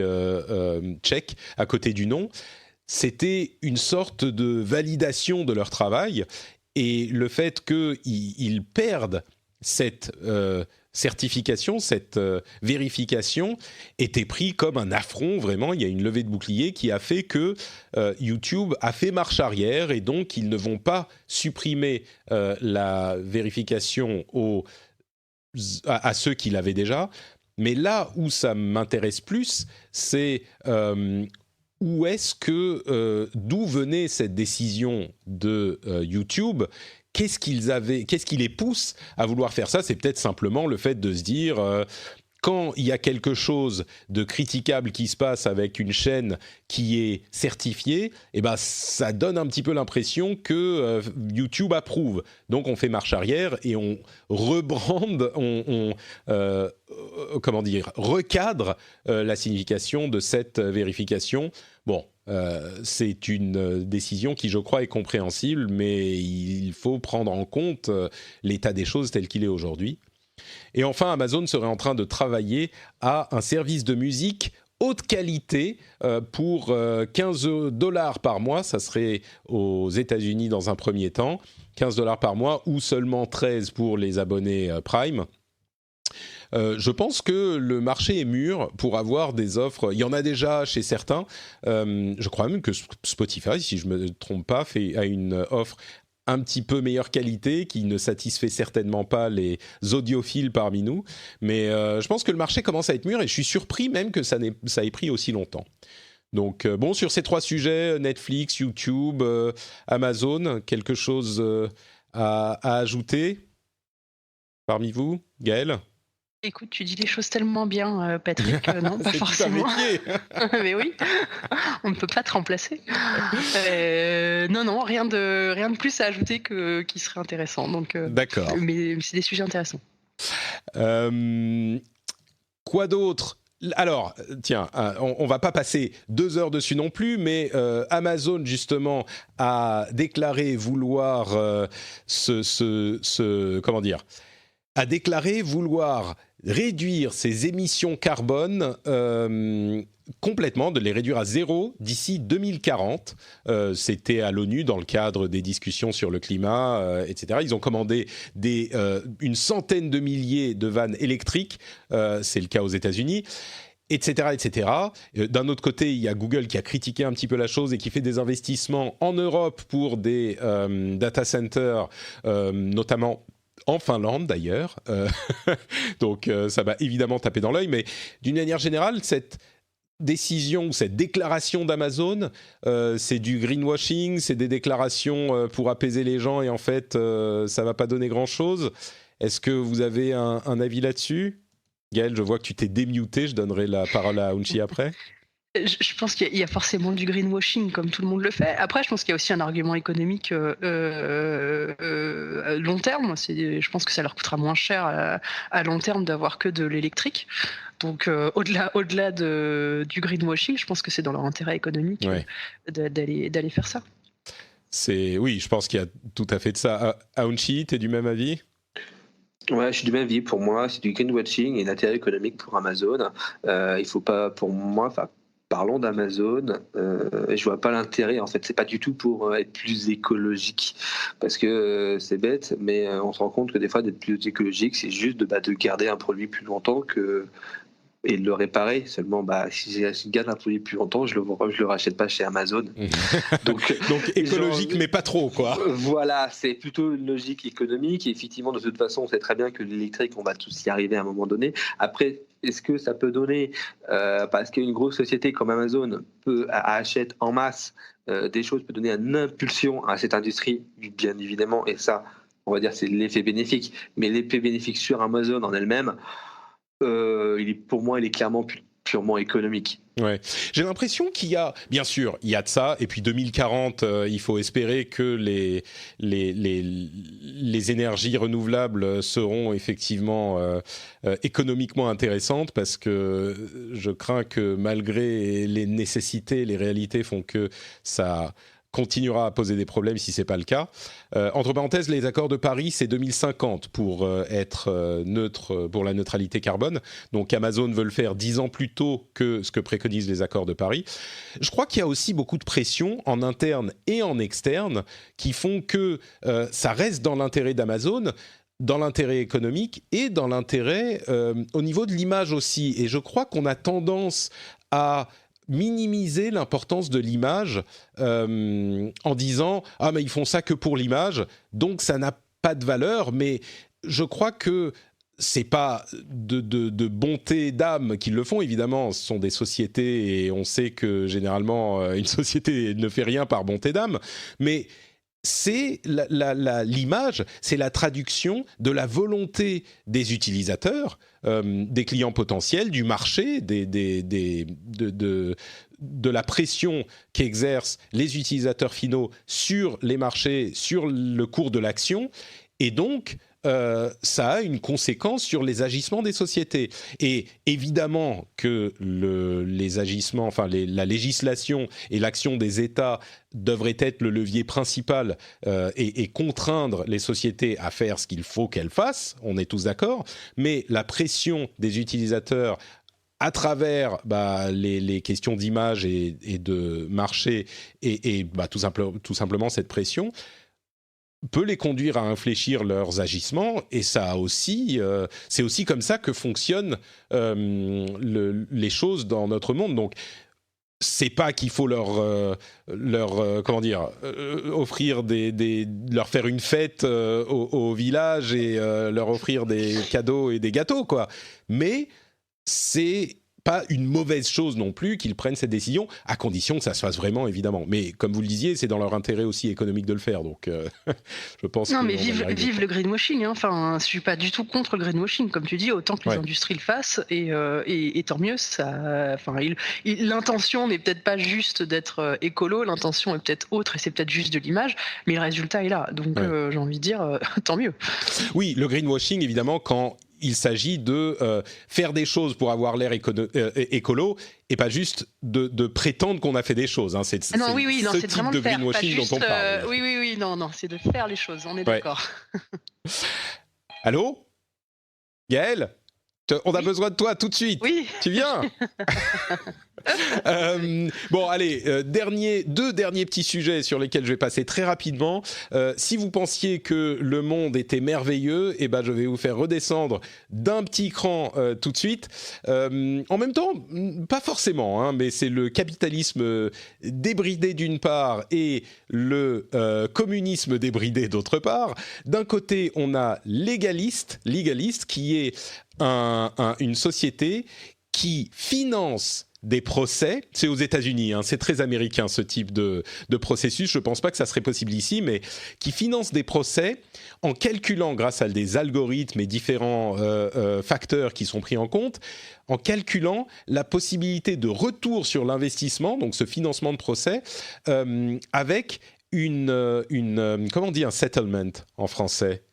[SPEAKER 1] check à côté du nom, c'était une sorte de validation de leur travail, et le fait qu'ils perdent cette certification, cette vérification, était pris comme un affront, vraiment. Il y a une levée de bouclier qui a fait que YouTube a fait marche arrière, et donc ils ne vont pas supprimer la vérification à ceux qui l'avaient déjà. Mais là où ça m'intéresse plus, c'est... d'où venait cette décision de YouTube qu'est-ce qui les pousse à vouloir faire ça? C'est peut-être simplement le fait de se dire quand il y a quelque chose de critiquable qui se passe avec une chaîne qui est certifiée, eh ben ça donne un petit peu l'impression que YouTube approuve. Donc on fait marche arrière et on rebrande, recadre la signification de cette vérification. Bon, c'est une décision qui, je crois, est compréhensible, mais il faut prendre en compte l'état des choses tel qu'il est aujourd'hui. Et enfin, Amazon serait en train de travailler à un service de musique haute qualité pour $15 par mois. Ça serait aux États-Unis dans un premier temps, $15 par mois ou seulement 13 pour les abonnés Prime. Je pense que le marché est mûr pour avoir des offres. Il y en a déjà chez certains. Je crois même que Spotify, si je ne me trompe pas, a une offre un petit peu meilleure qualité, qui ne satisfait certainement pas les audiophiles parmi nous. Mais je pense que le marché commence à être mûr et je suis surpris même que ça ait pris aussi longtemps. Donc bon, sur ces 3 sujets, Netflix, YouTube, Amazon, quelque chose à ajouter parmi vous, Gaëlle?
[SPEAKER 2] Écoute, tu dis les choses tellement bien, Patrick, non, pas forcément.
[SPEAKER 1] C'est tout un métier.
[SPEAKER 2] Mais oui, on ne peut pas te remplacer. Non, rien de plus à ajouter qui serait intéressant. Donc,
[SPEAKER 1] D'accord.
[SPEAKER 2] Mais c'est des sujets intéressants.
[SPEAKER 1] Quoi d'autre? Alors, tiens, on va pas passer 2 heures dessus non plus, mais Amazon, justement, a déclaré vouloir a déclaré vouloir réduire ses émissions carbone complètement, de les réduire à 0 d'ici 2040. C'était à l'ONU dans le cadre des discussions sur le climat, etc. Ils ont commandé une centaine de milliers de vannes électriques, c'est le cas aux États-Unis, etc., etc. D'un autre côté, il y a Google qui a critiqué un petit peu la chose et qui fait des investissements en Europe pour des data centers, notamment en Finlande d'ailleurs, donc ça va évidemment taper dans l'œil, mais d'une manière générale, cette décision ou cette déclaration d'Amazon, c'est du greenwashing, c'est des déclarations pour apaiser les gens et en fait, ça ne va pas donner grand-chose. Est-ce que vous avez un avis là-dessus? Gaëlle, je vois que tu t'es démuté, je donnerai la parole à Aounchi après.
[SPEAKER 2] Je pense qu'il y a forcément du greenwashing, comme tout le monde le fait. Après, je pense qu'il y a aussi un argument économique long terme. Je pense que ça leur coûtera moins cher à long terme d'avoir que de l'électrique. Donc, au-delà du greenwashing, je pense que c'est dans leur intérêt économique d'aller faire ça.
[SPEAKER 1] Oui, je pense qu'il y a tout à fait de ça. Aounchi, tu es du même avis ?
[SPEAKER 3] Ouais, je suis du même avis. Pour moi, c'est du greenwashing et l'intérêt économique pour Amazon. Il faut pas, pour moi, parlons d'Amazon. Je vois pas l'intérêt. En fait, c'est pas du tout pour être plus écologique, parce que c'est bête, mais on se rend compte que des fois, d'être plus écologique, c'est juste de garder un produit plus longtemps et de le réparer. Seulement, si je garde un produit plus longtemps, je le rachète pas chez Amazon. Donc
[SPEAKER 1] écologique, mais pas trop, quoi.
[SPEAKER 3] Voilà, c'est plutôt une logique économique. Et effectivement, de toute façon, on sait très bien que l'électrique, on va tous y arriver à un moment donné. Après, est-ce que ça peut donner, parce qu'une grosse société comme Amazon achète en masse des choses, peut donner une impulsion à cette industrie, bien évidemment, et ça, on va dire, c'est l'effet bénéfique. Mais l'effet bénéfique sur Amazon en elle-même, pour moi, il est clairement purement économique.
[SPEAKER 1] Ouais. J'ai l'impression qu'il y a, bien sûr, il y a de ça, et puis 2040, il faut espérer que les énergies renouvelables seront effectivement économiquement intéressantes, parce que je crains que malgré les nécessités, les réalités font que ça continuera à poser des problèmes si c'est pas le cas. Entre parenthèses, les accords de Paris, c'est 2050 pour être neutre, pour la neutralité carbone. Donc Amazon veut le faire 10 ans plus tôt que ce que préconisent les accords de Paris. Je crois qu'il y a aussi beaucoup de pression en interne et en externe qui font que ça reste dans l'intérêt d'Amazon, dans l'intérêt économique et dans l'intérêt au niveau de l'image aussi. Et je crois qu'on a tendance à minimiser l'importance de l'image en disant « Ah, mais ils font ça que pour l'image, donc ça n'a pas de valeur. » Mais je crois que c'est pas de bonté d'âme qu'ils le font. Évidemment, ce sont des sociétés et on sait que généralement, une société ne fait rien par bonté d'âme. Mais c'est l'image, c'est la traduction de la volonté des utilisateurs, des clients potentiels, du marché, de la pression qu'exercent les utilisateurs finaux sur les marchés, sur le cours de l'action, et donc ça a une conséquence sur les agissements des sociétés. Et évidemment que les agissements, enfin la législation et l'action des États devraient être le levier principal et contraindre les sociétés à faire ce qu'il faut qu'elles fassent, on est tous d'accord, mais la pression des utilisateurs à travers les questions d'image et de marché et tout simplement cette pression peut les conduire à infléchir leurs agissements, et ça a aussi, c'est aussi comme ça que fonctionnent les choses dans notre monde. Donc, c'est pas qu'il faut leur offrir leur faire une fête au village et leur offrir des cadeaux et des gâteaux, quoi. Mais c'est pas une mauvaise chose non plus qu'ils prennent cette décision, à condition que ça se fasse vraiment, évidemment. Mais comme vous le disiez, c'est dans leur intérêt aussi économique de le faire, donc je pense.
[SPEAKER 2] Non, mais vive le greenwashing, hein. Enfin, je suis pas du tout contre le greenwashing, comme tu dis, autant que les industries le fassent, et tant mieux. Ça, enfin, l'intention n'est peut-être pas juste d'être écolo, l'intention est peut-être autre, et c'est peut-être juste de l'image, mais le résultat est là. Donc, j'ai envie de dire, tant mieux.
[SPEAKER 1] Oui, le greenwashing, évidemment, quand il s'agit de faire des choses pour avoir l'air écolo et pas juste de prétendre qu'on a fait des choses. Hein. C'est type de greenwashing dont on parle.
[SPEAKER 2] Oui, non, c'est de faire les choses, on est d'accord.
[SPEAKER 1] Allô, Gaëlle, on a besoin de toi tout de suite.
[SPEAKER 2] Oui.
[SPEAKER 1] Tu viens? Bon, allez, deux derniers petits sujets sur lesquels je vais passer très rapidement. Si vous pensiez que le monde était merveilleux, je vais vous faire redescendre d'un petit cran tout de suite. En même temps, pas forcément, hein, mais c'est le capitalisme débridé d'une part et le communisme débridé d'autre part. D'un côté, on a Legalist qui est une société qui finance des procès, c'est aux États-Unis, hein, c'est très américain ce type de processus, je ne pense pas que ça serait possible ici, mais qui finance des procès en calculant, grâce à des algorithmes et différents facteurs qui sont pris en compte, en calculant la possibilité de retour sur l'investissement, donc ce financement de procès, avec comment on dit un settlement en français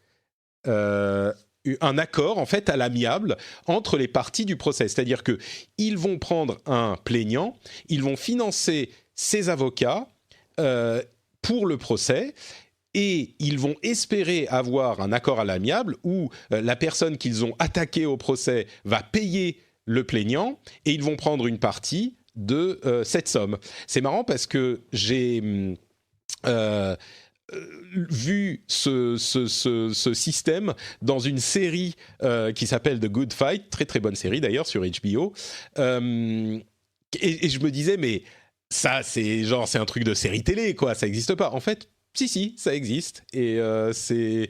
[SPEAKER 1] un accord en fait à l'amiable entre les parties du procès, c'est-à-dire que ils vont prendre un plaignant, ils vont financer ses avocats pour le procès et ils vont espérer avoir un accord à l'amiable où la personne qu'ils ont attaquée au procès va payer le plaignant et ils vont prendre une partie de cette somme. C'est marrant parce que j'ai vu ce système dans une série qui s'appelle The Good Fight, très très bonne série d'ailleurs sur HBO, et je me disais mais ça c'est un truc de série télé quoi, ça n'existe pas. En fait si, ça existe et c'est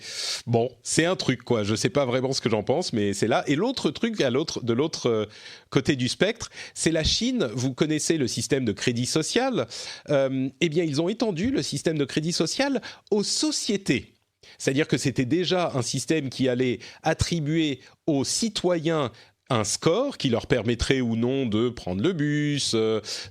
[SPEAKER 1] un truc quoi. Je sais pas vraiment ce que j'en pense, mais c'est là. Et l'autre truc de l'autre côté du spectre, c'est la Chine. Vous connaissez le système de crédit social. Ils ont étendu le système de crédit social aux sociétés. C'est-à-dire que c'était déjà un système qui allait attribuer aux citoyens un score qui leur permettrait ou non de prendre le bus,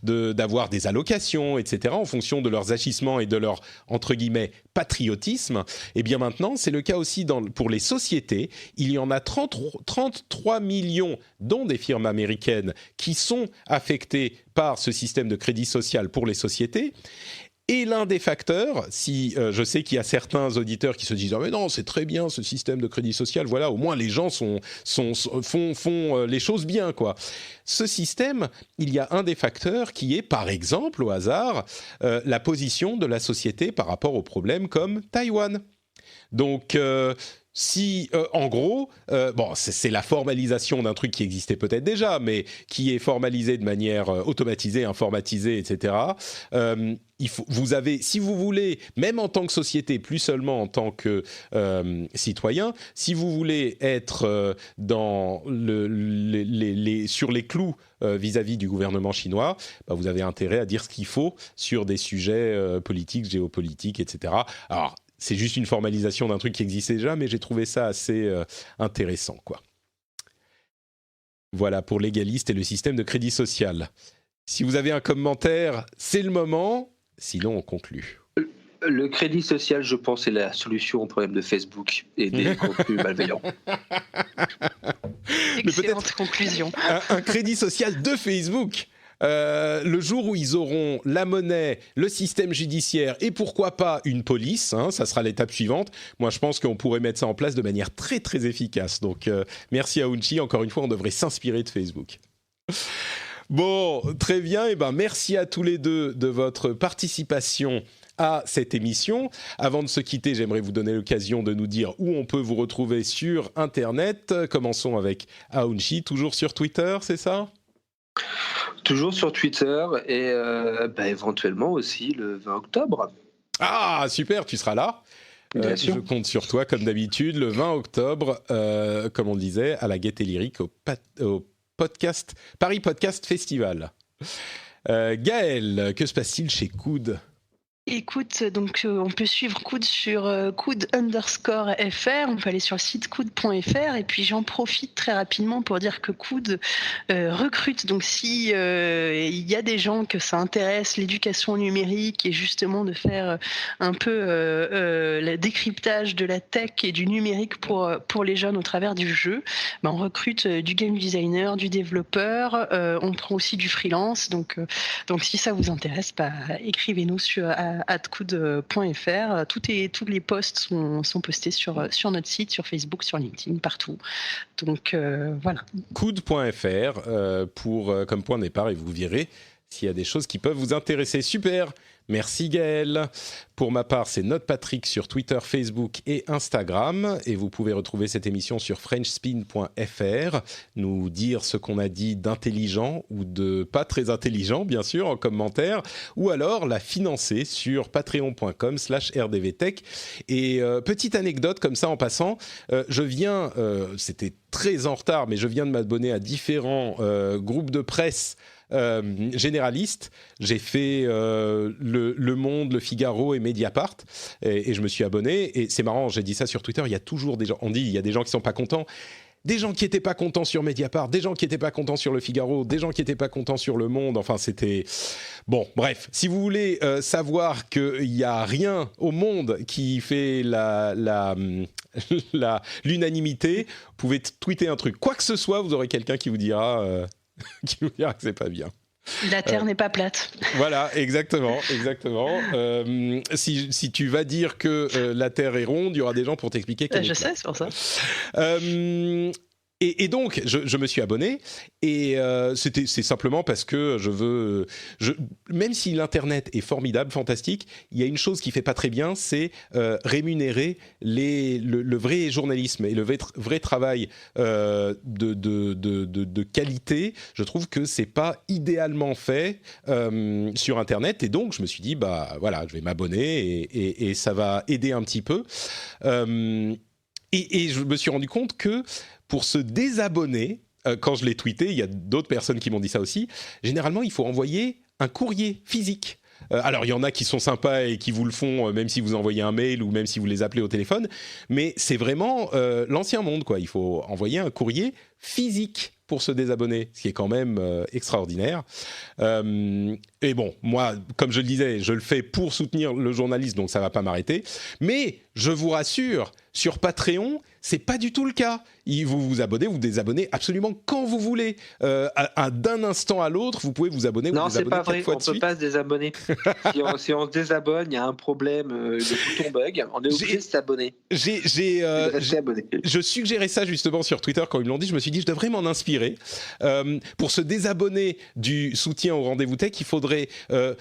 [SPEAKER 1] d'avoir des allocations, etc., en fonction de leurs agissements et de leur, entre guillemets, patriotisme. Et bien maintenant, c'est le cas aussi pour les sociétés. Il y en a 33 millions, dont des firmes américaines, qui sont affectées par ce système de crédit social pour les sociétés. Et l'un des facteurs, si je sais qu'il y a certains auditeurs qui se disent « Ah mais non, c'est très bien ce système de crédit social, voilà, au moins les gens font les choses bien, quoi. » Ce système, il y a un des facteurs qui est, par exemple, au hasard, la position de la société par rapport aux problèmes comme Taïwan. Donc, si, en gros, bon, c'est la formalisation d'un truc qui existait peut-être déjà, mais qui est formalisé de manière automatisée, informatisée, etc. Vous avez, si vous voulez, même en tant que société, plus seulement en tant que citoyen, si vous voulez être dans sur les clous vis-à-vis du gouvernement chinois, bah, vous avez intérêt à dire ce qu'il faut sur des sujets politiques, géopolitiques, etc. Alors, c'est juste une formalisation d'un truc qui existait déjà, mais j'ai trouvé ça assez intéressant, quoi. Voilà pour Légaliste et le système de crédit social. Si vous avez un commentaire, c'est le moment. Sinon, on conclut.
[SPEAKER 3] Le crédit social, je pense, est la solution au problème de Facebook et des contenus malveillants.
[SPEAKER 2] Excellente conclusion.
[SPEAKER 1] Un crédit social de Facebook. Le jour où ils auront la monnaie, le système judiciaire et pourquoi pas une police, hein, ça sera l'étape suivante. Moi, je pense qu'on pourrait mettre ça en place de manière très très efficace. Donc, merci à Hounshy. Encore une fois, on devrait s'inspirer de Facebook. Bon, très bien. Et ben, merci à tous les deux de votre participation à cette émission. Avant de se quitter, j'aimerais vous donner l'occasion de nous dire où on peut vous retrouver sur Internet. Commençons avec Hounshy, toujours sur Twitter, c'est ça ?
[SPEAKER 3] Toujours sur Twitter et éventuellement aussi le 20 octobre.
[SPEAKER 1] Ah, super, tu seras là.
[SPEAKER 3] Bien sûr.
[SPEAKER 1] Je compte sur toi, comme d'habitude, le 20 octobre, comme on le disait, à la Gaîté Lyrique, au podcast, Paris Podcast Festival. Gaël, que se passe-t-il chez Coude ?
[SPEAKER 2] Écoute, donc on peut suivre Coude sur coude_fr, on peut aller sur le site coude.fr et puis j'en profite très rapidement pour dire que Coude recrute, donc si il y a des gens que ça intéresse, l'éducation numérique et justement de faire un peu le décryptage de la tech et du numérique pour les jeunes au travers du jeu, ben, on recrute du game designer, du développeur, on prend aussi du freelance, donc si ça vous intéresse, bah, écrivez-nous sur @coude.fr. Tous les posts sont postés sur notre site, sur Facebook, sur LinkedIn, partout. Donc voilà.
[SPEAKER 1] Coude.fr comme point de départ et vous verrez s'il y a des choses qui peuvent vous intéresser. Super. Merci Gaël. Pour ma part, c'est NotePatrick sur Twitter, Facebook et Instagram. Et vous pouvez retrouver cette émission sur frenchspin.fr, nous dire ce qu'on a dit d'intelligent ou de pas très intelligent, bien sûr, en commentaire, ou alors la financer sur patreon.com/rdvtech. Et petite anecdote comme ça en passant, c'était très en retard, mais je viens de m'abonner à différents groupes de presse généraliste. J'ai fait le Monde, le Figaro et Mediapart et je me suis abonné et c'est marrant, j'ai dit ça sur Twitter, il y a toujours des gens, on dit il y a des gens qui sont pas contents, des gens qui étaient pas contents sur Mediapart, des gens qui étaient pas contents sur le Figaro, des gens qui étaient pas contents sur le Monde, enfin c'était... Bon, bref, si vous voulez savoir qu'il y a rien au monde qui fait l'unanimité, vous pouvez tweeter un truc, quoi que ce soit, vous aurez quelqu'un qui vous dira... qui vous dira que c'est pas bien.
[SPEAKER 2] La Terre n'est pas plate. Voilà,
[SPEAKER 1] exactement. Si tu vas dire que la Terre est ronde, il y aura des gens pour t'expliquer qu'elle est plate.
[SPEAKER 2] Je sais, c'est pour ça.
[SPEAKER 1] Et donc, je me suis abonné, et c'est simplement parce que même si l'Internet est formidable, fantastique, il y a une chose qui ne fait pas très bien, c'est rémunérer le vrai journalisme et le vrai travail de qualité. Je trouve que ce n'est pas idéalement fait sur Internet, et donc je me suis dit, bah voilà, je vais m'abonner, et ça va aider un petit peu. Et je me suis rendu compte que pour se désabonner, quand je l'ai tweeté, il y a d'autres personnes qui m'ont dit ça aussi, généralement, il faut envoyer un courrier physique. Alors, il y en a qui sont sympas et qui vous le font, même si vous envoyez un mail ou même si vous les appelez au téléphone, mais c'est vraiment l'ancien monde, quoi. Il faut envoyer un courrier physique pour se désabonner, ce qui est quand même extraordinaire. Et bon, moi, comme je le disais, je le fais pour soutenir le journaliste, donc ça ne va pas m'arrêter. Mais je vous rassure, sur Patreon, c'est pas du tout le cas. Vous vous abonnez, vous désabonnez absolument quand vous voulez. D'un instant à l'autre, vous pouvez vous abonner.
[SPEAKER 3] Non, c'est pas vrai. On
[SPEAKER 1] ne
[SPEAKER 3] peut pas se désabonner. si on se désabonne, il y a un problème, le bouton bug. On est obligé de s'abonner.
[SPEAKER 1] Je suggérais ça justement sur Twitter quand ils me l'ont dit. Je me suis dit, je devrais m'en inspirer. Pour se désabonner du soutien au Rendez-vous Tech, il faudrait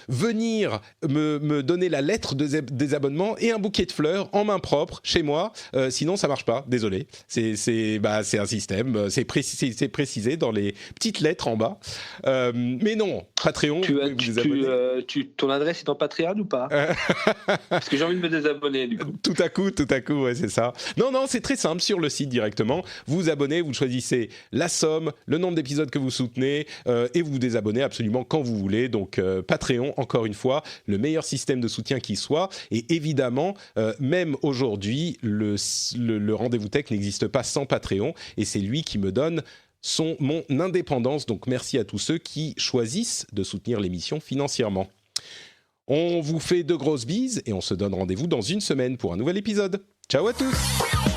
[SPEAKER 1] venir me donner la lettre de désabonnement et un bouquet de fleurs en main propre chez moi. Sinon, ça marche pas. Désolé. C'est un système. C'est précisé dans les petites lettres en bas. Mais non, Patreon.
[SPEAKER 3] Ton adresse est en Patreon ou pas? Parce que j'ai envie de me désabonner du coup.
[SPEAKER 1] Tout à coup, ouais, c'est ça. Non, c'est très simple sur le site directement. Vous vous abonnez, vous choisissez la somme, le nombre d'épisodes que vous soutenez et vous vous désabonnez absolument quand vous voulez. Donc Patreon, encore une fois, le meilleur système de soutien qui soit. Et évidemment, même aujourd'hui, le rendez-vous tech n'existe pas sans Patreon et c'est lui qui me donne mon indépendance. Donc merci à tous ceux qui choisissent de soutenir l'émission financièrement. On vous fait de grosses bises et on se donne rendez-vous dans une semaine pour un nouvel épisode. Ciao à tous!